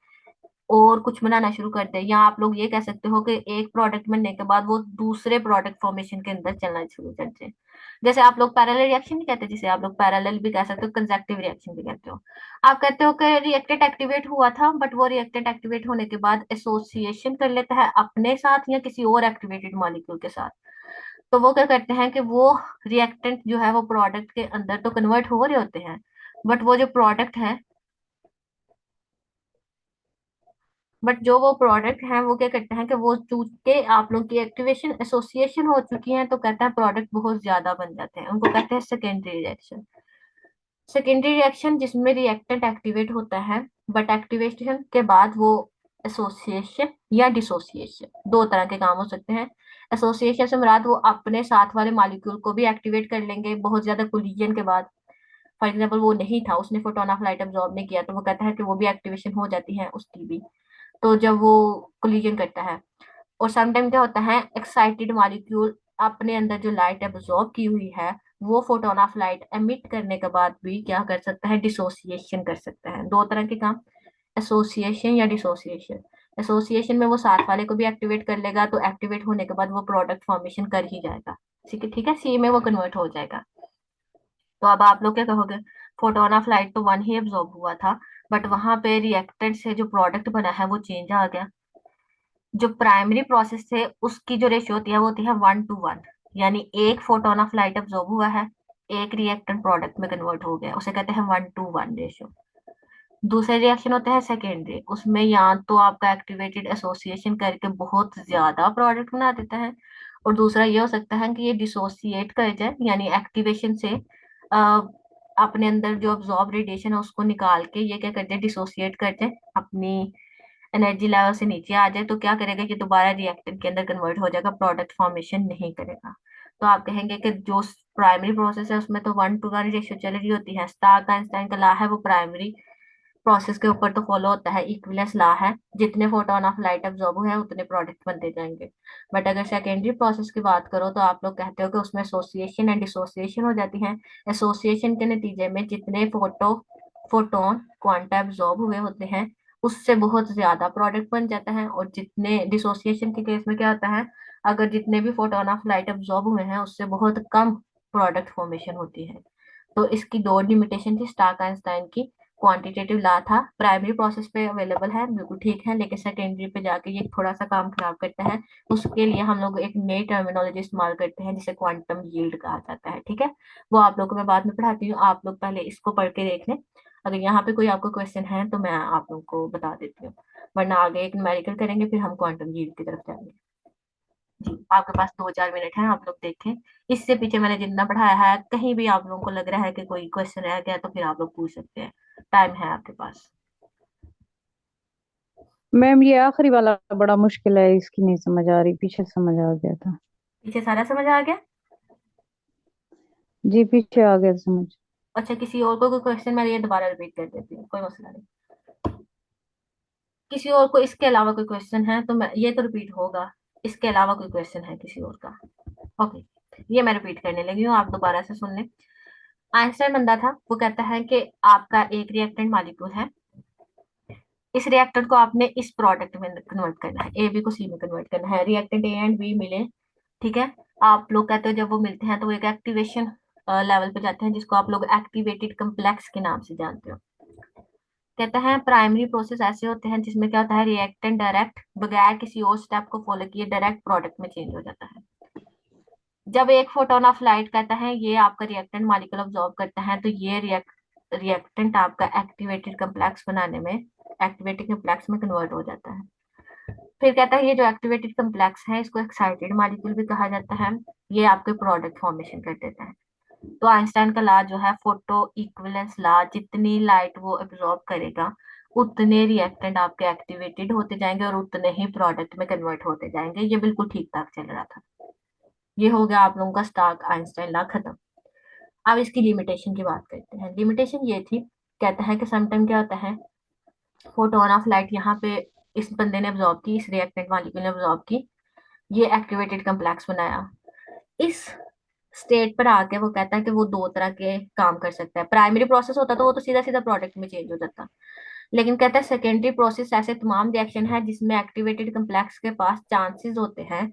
और कुछ बनाना शुरू करते हैं, या आप लोग ये कह सकते हो कि एक प्रोडक्ट बनने के बाद वो दूसरे प्रोडक्ट फॉर्मेशन के अंदर चलना शुरू करते हैं। जैसे आप लोग पैरेलल रिएक्शन नहीं कहते, जिसे आप लोग पैरेलल भी कह सकते हो, कंसेक्टिव रिएक्शन भी कहते हो। आप कहते हो कि रिएक्टेंट एक्टिवेट हुआ था, बट वो रिएक्टेंट एक्टिवेट होने के बाद एसोसिएशन कर लेता है अपने साथ या किसी और एक्टिवेटेड मॉलिक्यूल के साथ। तो वो क्या करते हैं कि वो रिएक्टेंट जो है वो प्रोडक्ट के अंदर तो कन्वर्ट हो रहे होते हैं, बट वो जो प्रोडक्ट है, बट जो वो प्रोडक्ट है वो क्या करते हैं कि वो चूंकि आप लोग की एक्टिवेशन एसोसिएशन हो चुकी है, तो कहते हैं प्रोडक्ट बहुत ज्यादा बन जाते हैं, उनको कहते हैं सेकेंडरी रिएक्शन। सेकेंडरी रिएक्शन जिसमें रिएक्टेंट एक्टिवेट होता है, बट एक्टिवेशन के बाद वो एसोसिएशन या डिसोसिएशन, दो तरह के काम हो सकते हैं। एसोसिएशन से मुराद वो अपने साथ वाले मॉलिक्यूल को भी एक्टिवेट कर लेंगे बहुत ज्यादा कोलिजन के बाद। फॉर एग्जाम्पल वो नहीं था, उसने फोटोन ऑफ लाइट अब्सॉर्ब नहीं किया, तो वो कहता है कि वो भी एक्टिवेशन हो जाती है उसकी भी, तो जब वो कोलिजन करता है। और समटाइम क्या होता है, एक्साइटेड मॉलिक्यूल अपने अंदर जो लाइट एब्जॉर्ब की हुई है, वो फोटोन ऑफ लाइट एमिट करने के बाद भी क्या कर सकता है, डिसोसिएशन कर सकता है। दो तरह के काम, एसोसिएशन या डिसोसिएशन। एसोसिएशन में वो साथ वाले को भी एक्टिवेट कर लेगा, तो एक्टिवेट होने के बाद वो प्रोडक्ट फॉर्मेशन कर ही जाएगा, ठीक है, ठीक है, सी में वो कन्वर्ट हो जाएगा। तो अब आप लोग क्या कहोगे, फोटोन ऑफ लाइट तो वन ही एब्जॉर्ब हुआ था, बट वहां पे रिएक्टेंट से जो प्रोडक्ट बना है वो चेंज आ गया। जो प्राइमरी प्रोसेस है उसकी जो रेशियो होती है वो होती है 1:1, यानी एक फोटोन ऑफ लाइट अब्सॉर्ब हुआ है, एक रिएक्टेंट प्रोडक्ट में कन्वर्ट हो गया, उसे कहते हैं 1:1 रेशियो। दूसरे रिएक्शन होता है सेकेंडरी, उसमें या तो आपका एक्टिवेटेड एसोसिएशन करके बहुत ज्यादा प्रोडक्ट बना देता है, और दूसरा ये हो सकता है कि ये डिसोसिएट कर जाए, यानी एक्टिवेशन से अ, अपने अंदर जो अब्सॉर्ब रेडिएशन है उसको निकाल के ये क्या करते हैं, डिसोसिएट करते हैं, अपनी एनर्जी लेवल से नीचे आ जाए, तो क्या करेगा कि दोबारा रिएक्टेंट के अंदर कन्वर्ट हो जाएगा, प्रोडक्ट फॉर्मेशन नहीं करेगा। तो आप कहेंगे कि जो प्राइमरी प्रोसेस है उसमें तो 1:1 रेशियो चल रही होती है, स्टार्क आइंस्टाइन का लॉ है वो प्राइमरी प्रोसेस के ऊपर तो फॉलो होता है, इक्विवेलेंस लॉ है, जितने फोटोन ऑफ लाइट अब्सॉर्ब हुए हैं उतने प्रोडक्ट बनते जाएंगे। बट अगर सेकेंडरी प्रोसेस की बात करो तो आप लोग कहते हो कि उसमें एसोसिएशन एंड डिसोसिएशन हो जाती है। एसोसिएशन के नतीजे में जितने फोटोन क्वांटा एब्सॉर्ब हुए होते हैं उससे बहुत ज्यादा प्रोडक्ट बन जाता है, और जितने डिसोसिएशन के केस में क्या होता है, अगर जितने भी फोटोन ऑफ लाइट अब्सॉर्ब हुए हैं उससे बहुत कम प्रोडक्ट फॉर्मेशन होती है। तो इसकी दो लिमिटेशन थी स्टार्क आइंस्टाइन की। क्वांटिटेटिव लॉ था, प्राइमरी प्रोसेस पे अवेलेबल है बिल्कुल ठीक है, लेकिन सेकेंडरी पे जाके ये थोड़ा सा काम खराब करता है। उसके लिए हम लोग एक नई टर्मिनोलॉजी इस्तेमाल करते हैं जिसे क्वांटम यील्ड कहा जाता है, ठीक है। वो आप लोग को मैं बाद में पढ़ाती हूँ, आप लोग पहले इसको पढ़ के देख लें। अगर यहाँ पे कोई आपको क्वेश्चन है तो मैं आप लोग को बता देती हूँ, वरना आगे एक न्यूमेरिकल करेंगे फिर हम क्वांटम यील्ड की तरफ जाएंगे। जी, आपके पास 2-4 मिनट है, आप लोग देखें। इससे पीछे मैंने जितना पढ़ाया है, कहीं भी आप लोगों को लग रहा है कि कोई क्वेश्चन रह गया तो फिर आप लोग पूछ सकते हैं, टाइम है आपके पास। मैम ये आखिरी वाला बड़ा मुश्किल है, इसकी नहीं समझ आ रही, पीछे समझ आ गया था। पीछे सारा समझ आ गया? जी पीछे आ गया समझ। अच्छा, किसी और को कोई क्वेश्चन, मैं ये दोबारा रिपीट कर देती हूँ, कोई मसला नहीं। किसी और को इसके अलावा कोई क्वेश्चन है तो मैं, ये तो रिपीट होगा, इसके अलावा कोई क्वेश्चन है किसी और का? ओके, ये मैं रिपीट करने लगी हूँ, आप दोबारा से सुन लें। आइंस्टाइन बंदा था, वो कहता है कि आपका एक रिएक्टेंट मॉलिक्यूल है, इस रिएक्टेंट को आपने इस प्रोडक्ट में कन्वर्ट करना है, ए बी को सी में कन्वर्ट करना है, रिएक्टेंट ए एंड बी मिले, ठीक है। आप लोग कहते हो जब वो मिलते हैं तो वो एक एक्टिवेशन लेवल पे जाते हैं, जिसको आप लोग एक्टिवेटेड कम्प्लेक्स के नाम से जानते हो। कहते हैं प्राइमरी प्रोसेस ऐसे होते हैं जिसमें क्या होता है, रिएक्टेंट डायरेक्ट बगैर किसी और स्टेप को फॉलो किए डायरेक्ट प्रोडक्ट में चेंज हो जाता है। जब एक फोटोन ऑफ लाइट कहता है ये आपका रिएक्टेंट मॉलिक्यूल ऑब्जॉर्व करता है, तो ये रिएक्टेंट आपका एक्टिवेटेड कम्प्लेक्स बनाने में, एक्टिवेटेड कम्प्लेक्स में कन्वर्ट हो जाता है। फिर कहता है ये जो एक्टिवेटेड कम्प्लेक्स है इसको एक्साइटेड मॉलिक्यूल भी कहा जाता है, ये आपके प्रोडक्ट फॉर्मेशन कर देता है। तो आइंस्टाइन का लॉ जो है, फोटो इक्विवेलेंस लॉ, जितनी लाइट वो एब्जॉर्ब करेगा उतने रिएक्टेंट आपके एक्टिवेटेड होते जाएंगे और उतने ही प्रोडक्ट में कन्वर्ट होते जाएंगे। ये बिल्कुल ठीक ठाक चल रहा था। ये हो गया आप लोगों का स्टार्क आइंस्टाइन लॉ खत्म। अब इसकी लिमिटेशन की बात करते हैं। लिमिटेशन ये थी, कहता है कि समटाइम क्या होता है, फोटोन ऑफ लाइट यहाँ पे इस बंदे ने ऑब्जॉर्ब की, इस रिएक्टेंट मॉलिक्यूल ने ऑब्जॉर्ब की, ये एक्टिवेटेड कम्प्लेक्स बनाया। इस स्टेट पर आके वो कहता है कि वो दो तरह के काम कर सकता है। प्राइमरी प्रोसेस होता तो वो तो सीधा सीधा प्रोडक्ट में चेंज हो जाता, लेकिन कहता है सेकेंडरी प्रोसेस ऐसे तमाम रिएक्शन है जिसमें एक्टिवेटेड कम्प्लेक्स के पास चांसेस होते हैं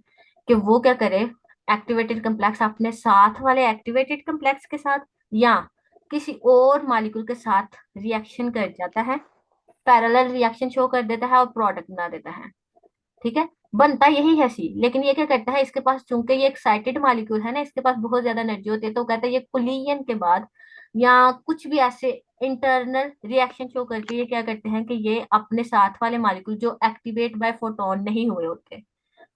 कि वो क्या करे, एक्टिवेटेड कम्प्लेक्स अपने साथ वाले एक्टिवेटेड कम्प्लेक्स के साथ या किसी और मॉलिक्यूल के साथ रिएक्शन कर जाता है, पैरेलल रिएक्शन शो कर देता है और प्रोडक्ट बना देता है। ठीक है, बनता यही है सी, लेकिन ये क्या करता है, इसके पास चूंकि ये एक्साइटेड मॉलिक्यूल है ना, इसके पास बहुत ज्यादा एनर्जी होती है, तो कहता है ये कोलिजन के बाद या कुछ भी ऐसे इंटरनल रिएक्शन शो करके ये क्या करते हैं कि ये अपने साथ वाले मॉलिक्यूल जो एक्टिवेट बाय फोटोन नहीं हुए होते,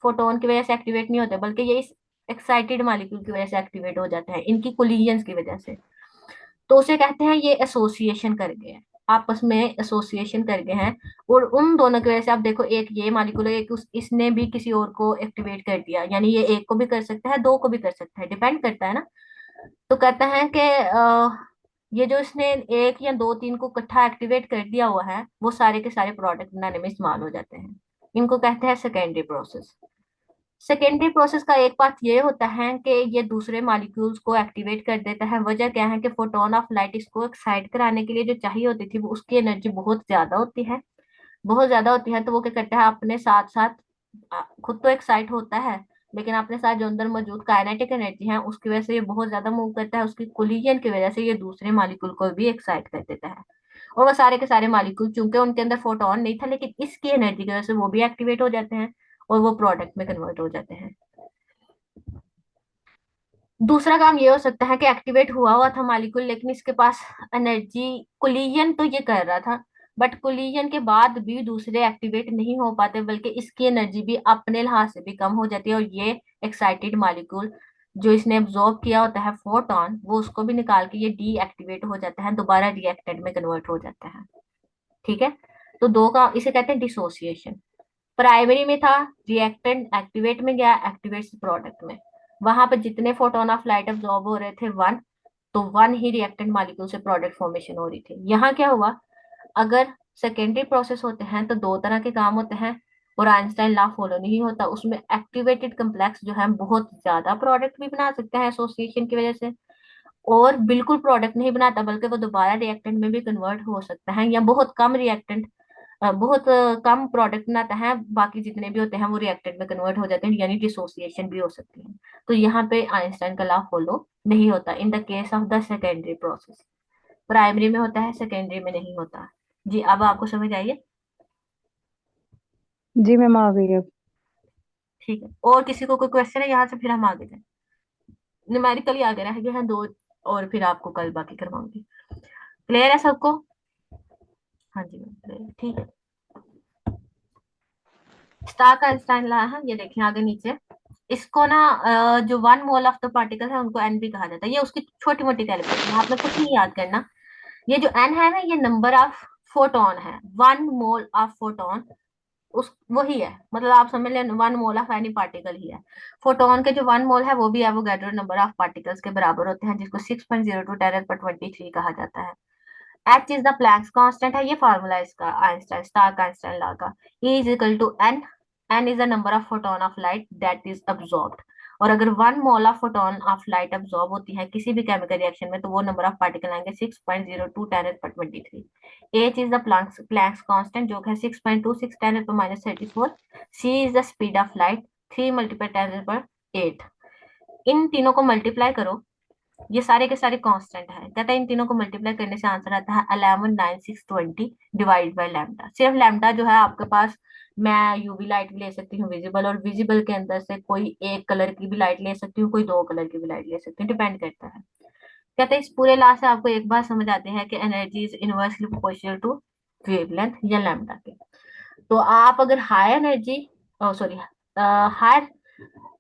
फोटोन की वजह से एक्टिवेट नहीं होते, बल्कि ये इस एक्साइटेड मॉलिक्यूल की वजह से एक्टिवेट हो जाते हैं, इनकी कोलिजन की वजह से। तो उसे कहते हैं ये एसोसिएशन कर गए हैं, आपस में एसोसिएशन कर गए हैं। और उन दोनों की वजह से आप देखो, एक ये मालिक्यूल है, एक इसने भी किसी और को एक्टिवेट कर दिया, यानी ये एक को भी कर सकता है, दो को भी कर सकता है, डिपेंड करता है ना। तो कहता है कि ये जो इसने एक या दो तीन को इकट्ठा एक्टिवेट कर दिया हुआ है, वो सारे के सारे प्रोडक्ट बनाने में इस्तेमाल हो जाते हैं। इनको कहते हैं सेकेंडरी प्रोसेस। सेकेंडरी प्रोसेस का एक पार्ट ये होता है कि ये दूसरे मॉलिक्यूल्स को एक्टिवेट कर देता है। वजह क्या है कि फोटोन ऑफ लाइट इसको एक्साइट कराने के लिए जो चाहिए होती थी, वो उसकी एनर्जी बहुत ज्यादा होती है, बहुत ज्यादा होती है। तो वो क्या करता है, अपने साथ साथ खुद तो एक्साइट होता है, लेकिन अपने साथ जो अंदर मौजूद काइनेटिक एनर्जी है उसकी वजह से ये बहुत ज्यादा मूव करता है, उसकी कोलिजन की वजह से ये दूसरे मॉलिक्यूल को भी एक्साइट कर देता है। और वो सारे के सारे मॉलिक्यूल, चूंकि उनके अंदर फोटोन नहीं था, लेकिन इसकी एनर्जी की वजह से वो भी एक्टिवेट हो जाते हैं और वो प्रोडक्ट में कन्वर्ट हो जाते हैं। दूसरा काम ये हो सकता है कि एक्टिवेट हुआ था मॉलिक्यूल, लेकिन इसके पास एनर्जी, कोलिजन तो ये कर रहा था, बट कोलिजन के बाद भी दूसरे एक्टिवेट नहीं हो पाते, बल्कि इसकी एनर्जी भी अपने लिहाज से भी कम हो जाती है, और ये एक्साइटेड मॉलिक्यूल जो इसने एब्जॉर्ब किया होता है फोटोन, वो उसको भी निकाल के ये डीएक्टिवेट हो जाता है, दोबारा रिएक्टेंट में कन्वर्ट हो जाता है। ठीक है, तो दो का इसे कहते हैं डिसोसिएशन। प्राइमरी में था, रिएक्टेंट एक्टिवेट में गया, एक्टिवेट से प्रोडक्ट में, वहां पर जितने फोटोन ऑफ लाइट अब्सॉर्ब हो रहे थे वन, तो वन ही रिएक्टेंट मॉलिक्यूल से प्रोडक्ट फॉर्मेशन हो रही थी। यहाँ क्या हुआ, अगर सेकेंडरी प्रोसेस होते हैं तो दो तरह के काम होते हैं, और आइंस्टाइन लॉ फॉलो नहीं होता, उसमें एक्टिवेटेड कम्प्लेक्स जो है बहुत ज्यादा प्रोडक्ट भी बना सकते हैं एसोसिएशन की वजह से, और बिल्कुल प्रोडक्ट नहीं बनाता, बल्कि वो दोबारा रिएक्टेंट में भी कन्वर्ट हो सकता है, या बहुत कम रिएक्टेंट, बहुत कम प्रोडक्ट बनाता है, बाकी जितने भी होते हैं वो रिएक्टेंट में कन्वर्ट हो जाते हैं, यानी डिसोसिएशन भी हो सकती है। तो यहाँ पे आइंस्टाइन का लॉ फॉलो नहीं होता in the case of the secondary process. Primary में होता है, सेकेंडरी में नहीं होता। जी, अब आपको समझ आइए? जी मैम आ गई अब। ठीक है, और किसी को कोई क्वेश्चन है यहाँ से, फिर हम आगे जाए। न्यूमेरिकली आगे रह गए हैं दो, और फिर आपको कल बाकी करवाऊंगी। क्लियर है सबको? हाँ जी मैम, clear है। ठीक है, स्टार का आइंस्टाइन ला है, ये देखें आगे नीचे। इसको ना जो one mole of the particle है उनको एन भी कहा जाता है, ये उसकी छोटी मोटी कैलकुलेशन है, आपने कुछ नहीं याद करना। ये जो एन है ना, ये नंबर ऑफ फोटोन है, वन मोल ऑफ फोटोन उस वही है, मतलब आप समझ लें 1 मोल ऑफ एनी पार्टिकल ही है। फोटोन के जो 1 मोल है वो भी एवोगैड्रो नंबर ऑफ पार्टिकल्स के बराबर होते हैं, जिसको 6.02 × 10⁻23 कहा जाता है। H is the Planck's constant है, ये फार्मूला है इसका आइंस्टाइन स्टार्क आइंस्टाइन लॉ का। E is equal to n, n is the number of photon of light that is absorbed. और अगर 1 mole of photon of light absorb होती है किसी भी केमिकल रिएक्शन में, तो वो नंबर ऑफ पार्टिकल आएंगे 6.02 × 10⁻23। H is the Planck's constant जो है 6.26 × 10⁻34। C is the speed of light 3 × 10⁻8। इन तीनों को मल्टीप्लाई करो, ये सारे के सारे कांस्टेंट है, कहता है इन तीनों को मल्टीप्लाई करने से आंसर आता है 119620 डिवाइड बाय लैम्डा। सिर्फ लैम्डा जो है आपके पास, मैं यूवी लाइट भी ले सकती हूँ विजिबल, और विजिबल के अंदर से कोई एक कलर की भी लाइट ले सकती हूँ, कोई दो कलर की भी लाइट ले सकती हूँ, डिपेंड करता है। कहते हैं इस पूरे लॉ से आपको एक बात समझ आती है कि energy is inversely proportional to wavelength या लैम्डा के। तो आप अगर high energy, sorry, higher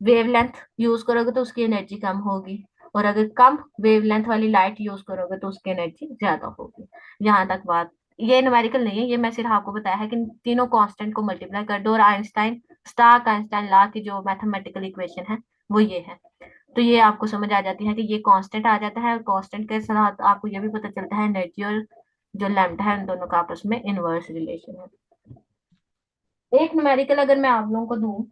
wavelength use करोगे तो उसकी एनर्जी कम होगी, और अगर कम वेवलेंथ वाली लाइट यूज करोगे तो उसकी एनर्जी ज्यादा होगी। जहां तक बात, ये न्यूमेरिकल नहीं है, ये मैं सिर्फ आपको बताया है कि इन तीनों कांस्टेंट को मल्टीप्लाई कर दो और आइंस्टाइन स्टार्क आइंस्टाइन लॉ की जो मैथमेटिकल इक्वेशन है वो ये है। तो ये आपको समझ आ जाती है कि ये कांस्टेंट आ जाता है, और कांस्टेंट के साथ आपको ये भी पता चलता है एनर्जी और जो लैम्डा है उन दोनों का आपस में इनवर्स रिलेशन है। एक न्यूमेरिकल अगर मैं आप लोगों को दूं,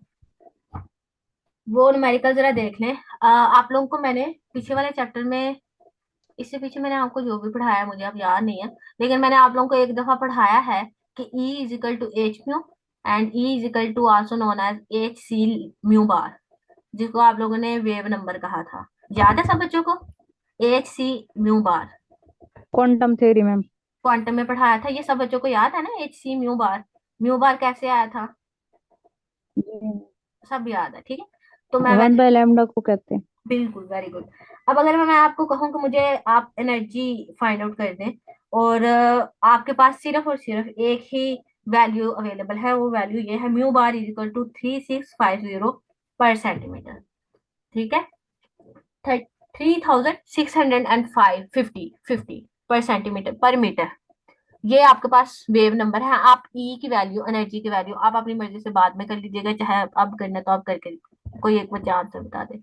वो न्यूमेरिकल जरा देख लें। आप लोगों को मैंने पीछे वाले चैप्टर में, इससे पीछे मैंने आपको जो भी पढ़ाया है मुझे अब याद नहीं है, लेकिन मैंने आप लोगों को एक दफा पढ़ाया है कि E is equal to h mu, and E is equal to also known as h c mu bar, जिसको आप लोगों ने वेव नंबर कहा था। याद है सब बच्चों को? H c mu bar quantum theory ma'am. Quantum में पढ़ाया था, ये सब बच्चों को याद है ना? H c mu bar, mu bar कैसे आया था? सब याद है, ठीक है। तो मैं वन वैसे, बाय लैम्डा को कहते हैं। बिल्कुल वेरी गुड। अब अगर मैं आपको कहूँ कि मुझे आप एनर्जी फाइंड आउट कर दें, और आपके पास सिर्फ और सिर्फ एक ही वैल्यू अवेलेबल है, वो वैल्यू ये है, mu bar is equal to 3650 per centimetre, ठीक है? 3650 पर सेंटीमीटर पर मीटर, ये आपके पास वेव नंबर है। आप ई की वैल्यू, एनर्जी की वैल्यू आप अपनी मर्जी से बाद में कर लीजिएगा, चाहे अब करना तो अब करके कोई एक बच्चा आंसर बता दे।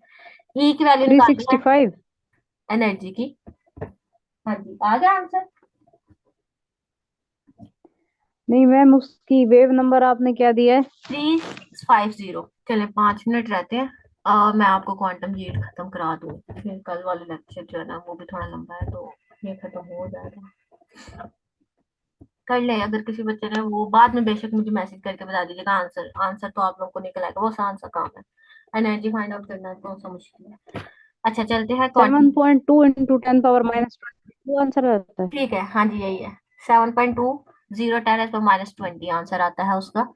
ई की वैल्यू थ्री निकालनी सिक्सटी है फाइव एनर्जी की। हाँ जी, आ गया आंसर। नहीं मैम, उसकी वेव नंबर आपने क्या दिया है? 3650। चले 5 मिनट रहते हैं, मैं आपको क्वांटम यील्ड खत्म करा दूँ, फिर कल वाले लेक्चर जो है ना वो भी थोड़ा लंबा है, तो ये खत्म हो जाएगा। कर ले, अगर किसी बच्चे ने वो बाद में बेशक मुझे मैसेज करके बता दीजिएगा, आंसर आंसर तो आप लोग को निकल आएगा, वो आसान सा काम है। एनर्जी फाइंड आउट करना तो सा मुश्किल है। अच्छा चलते हैं क्वांटम। 7.2 × 10⁻22 आंसर आता है। ठीक है, हाँ जी यही है, 7.20 10⁻22 आंसर आता है उसका।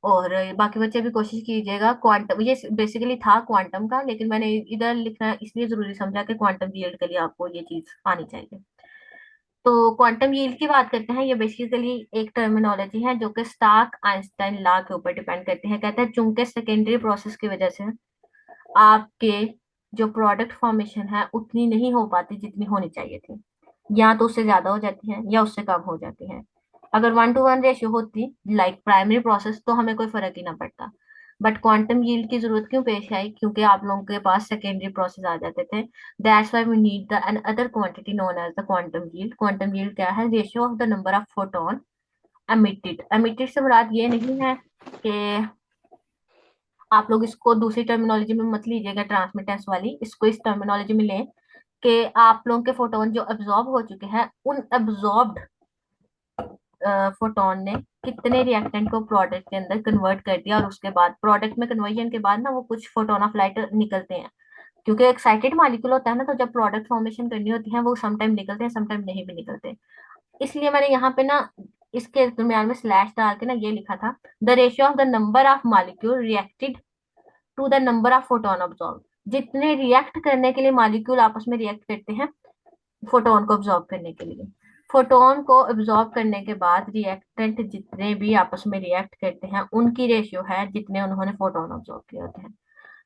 और बाकी बच्चे भी कोशिश कीजिएगा, क्वांटम ये बेसिकली था क्वांटम का, लेकिन मैंने इधर लिखना इसलिए जरूरी समझा कि क्वांटम फील्ड के लिए आपको ये चीज आनी चाहिए। तो क्वांटम यील्ड की बात करते हैं, ये बेसिकली एक टर्मिनोलॉजी है जो कि स्टार्क आइंस्टाइन लॉ के ऊपर डिपेंड करती है। कहते हैं चूंकि सेकेंडरी प्रोसेस की वजह से आपके जो प्रोडक्ट फॉर्मेशन है उतनी नहीं हो पाती जितनी होनी चाहिए थी, या तो उससे ज्यादा हो जाती है या उससे कम हो जाती है। अगर 1:1 रेशियो होती लाइक प्राइमरी प्रोसेस तो हमें कोई फर्क ही ना पड़ता। बट क्वांटम यील्ड की जरूरत क्यों पेश आई? क्योंकि आप लोगों के पास सेकेंडरी प्रोसेस आ जाते थे। That's why we need the another quantity known as the quantum yield. Quantum yield क्या है? Ratio of the number of photon emitted. Emitted से मुराद ये नहीं है कि आप लोग इसको दूसरी टर्मिनोलॉजी में मत लीजिएगा, ट्रांसमिटेंस वाली, इसको इस टर्मिनोलॉजी में लें कि आप लोगों के फोटोन जो अब्जॉर्ब हो चुके हैं, उन अब्जॉर्ब्ड फोटोन ने कितने रिएक्टेंट को प्रोडक्ट के अंदर कन्वर्ट कर दिया, और उसके बाद प्रोडक्ट में कन्वर्जन के बाद ना वो कुछ फोटोन ऑफ लाइट निकलते हैं। क्योंकि एक्साइटेड मॉलिक्यूल होता है ना, तो जब प्रोडक्ट फॉर्मेशन करनी होती है वो समटाइम निकलते हैं, समटाइम नहीं भी निकलते। इसलिए मैंने यहाँ पे ना इसके दरम्यान में स्लैश डाल के ना ये लिखा था, the ratio of the number of molecule reacted to the number of photon absorb. जितने रिएक्ट करने के लिए मॉलिक्यूल आपस में रिएक्ट करते हैं फोटोन को ऑब्जॉर्व करने के लिए, फोटोन को ऑब्जॉर्व करने के बाद रिएक्टेंट जितने भी आपस में रिएक्ट करते हैं उनकी रेशियो है जितने उन्होंने फोटोन ऑब्जॉर्व किए होते हैं।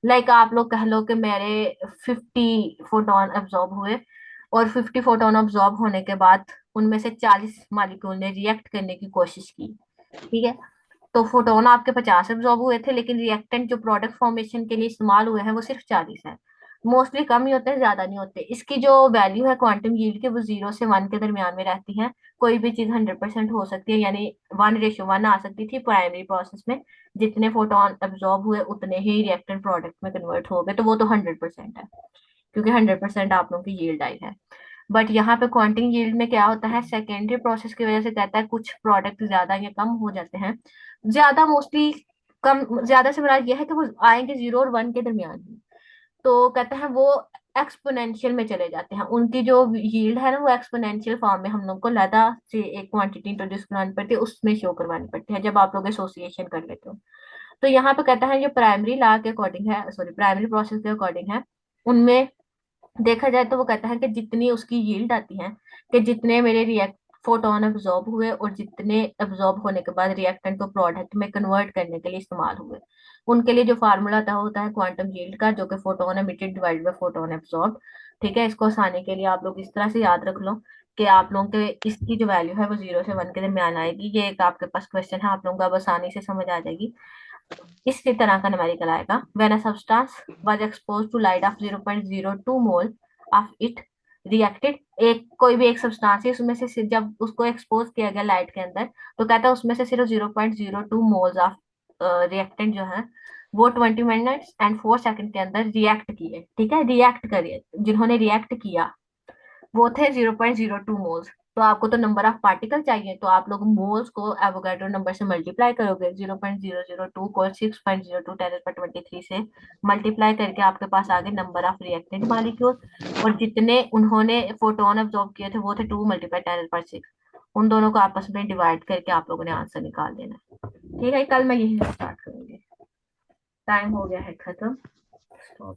लाइक आप लोग कह लो कि मेरे 50 फोटोन ऑब्जॉर्ब हुए, और 50 फोटोन ऑब्जॉर्ब होने के बाद उनमें से 40 मॉलिक्यूल ने रिएक्ट करने की कोशिश की, ठीक है? तो फोटोन आपके 50 एब्जॉर्ब हुए थे, लेकिन रिएक्टेंट जो प्रोडक्ट फॉर्मेशन के लिए इस्तेमाल हुए हैं वो सिर्फ 40 है। मोस्टली कम ही होते हैं, ज्यादा नहीं होते। इसकी जो वैल्यू है क्वांटम यील्ड की वो 0 से 1 के दरमियान में रहती है। कोई भी चीज 100% हो सकती है, यानी 1:1 आ सकती थी प्राइमरी प्रोसेस में। जितने फोटोन एब्जॉर्ब हुए उतने ही रिएक्टेंट प्रोडक्ट में कन्वर्ट हो गए, तो वो तो 100% है, क्योंकि 100% आप लोगों की यील्ड आई है। बट यहाँ पे क्वांटिटी यील्ड में क्या होता है, सेकेंडरी प्रोसेस की वजह से कहता है कुछ प्रोडक्ट ज्यादा या कम हो जाते हैं। ज्यादा मोस्टली कम, ज्यादा से बड़ा यह है कि वो आएंगे 0 और 1 के दरमियान ही। तो कहते हैं वो एक्सपोनेंशियल में चले जाते हैं, उनकी जो यील्ड है ना वो एक्सपोनेंशियल फॉर्म में हम लोग को लैदा से एक क्वांटिटी इंट्रोड्यूस करानी पड़ती है, उसमें शो करवानी पड़ती है जब आप लोग एसोसिएशन कर लेते हो। तो यहाँ पे कहता है जो प्राइमरी लॉ के अकॉर्डिंग है, सॉरी प्राइमरी प्रोसेस के अकॉर्डिंग है, उनमें देखा जाए तो वो कहता है कि जितनी उसकी यील्ड आती है, कि जितने मेरे रिएक्ट फोटोन एब्जॉर्ब हुए और जितने एब्जॉर्ब होने के बाद रिएक्टेंट को प्रोडक्ट में कन्वर्ट करने के लिए इस्तेमाल हुए, उनके लिए जो फार्मूला था होता है क्वांटम यील्ड का, जो कि photon emitted divide by photon absorb. ठीक है, इसको आसानी के लिए आप लोग इस तरह से याद रख लो कि आप लोगों के इसकी जो वैल्यू है वो 0 से 1 के दरमियान आएगी। ये एक आपके पास क्वेश्चन है, आप लोगों को अब आसानी से समझ आ जाएगी। इसी तरह का न्यूमेरिकल आएगा, when a substance was exposed to light of 0.02 mole of it reacted. एक कोई भी एक सब्सटेंस है, उसमें से जब उसको एक्सपोज किया गया लाइट के अंदर, तो कहता है उसमें से सिर्फ 0.02 मोल्स ऑफ रिएक्टेंट जो है वो 20 मिनट्स एंड 4 सेकंड के अंदर रिएक्ट किए। ठीक है, रिएक्ट करिए, जिन्होंने रिएक्ट किया वो थे 0.02 मोल्स। तो आपको तो नंबर ऑफ पार्टिकल चाहिए, तो आप लोग मोल्स को एवोगाड्रो नंबर से मल्टीप्लाई करोगे। 0.002 को 6.02 × 10⁻23 से मल्टीप्लाई करके आपके पास आ गए नंबर ऑफ रिएक्टेंट मॉलिक्यूल। और जितने उन्होंने फोटोन एब्जॉर्ब किए थे वो थे 2 × 10⁻6। उन दोनों को आपस में डिवाइड करके आप लोगों ने आंसर निकाल देना है। ठीक है, कल मैं यही स्टार्ट करूंगी। टाइम हो गया है खत्म। स्टॉप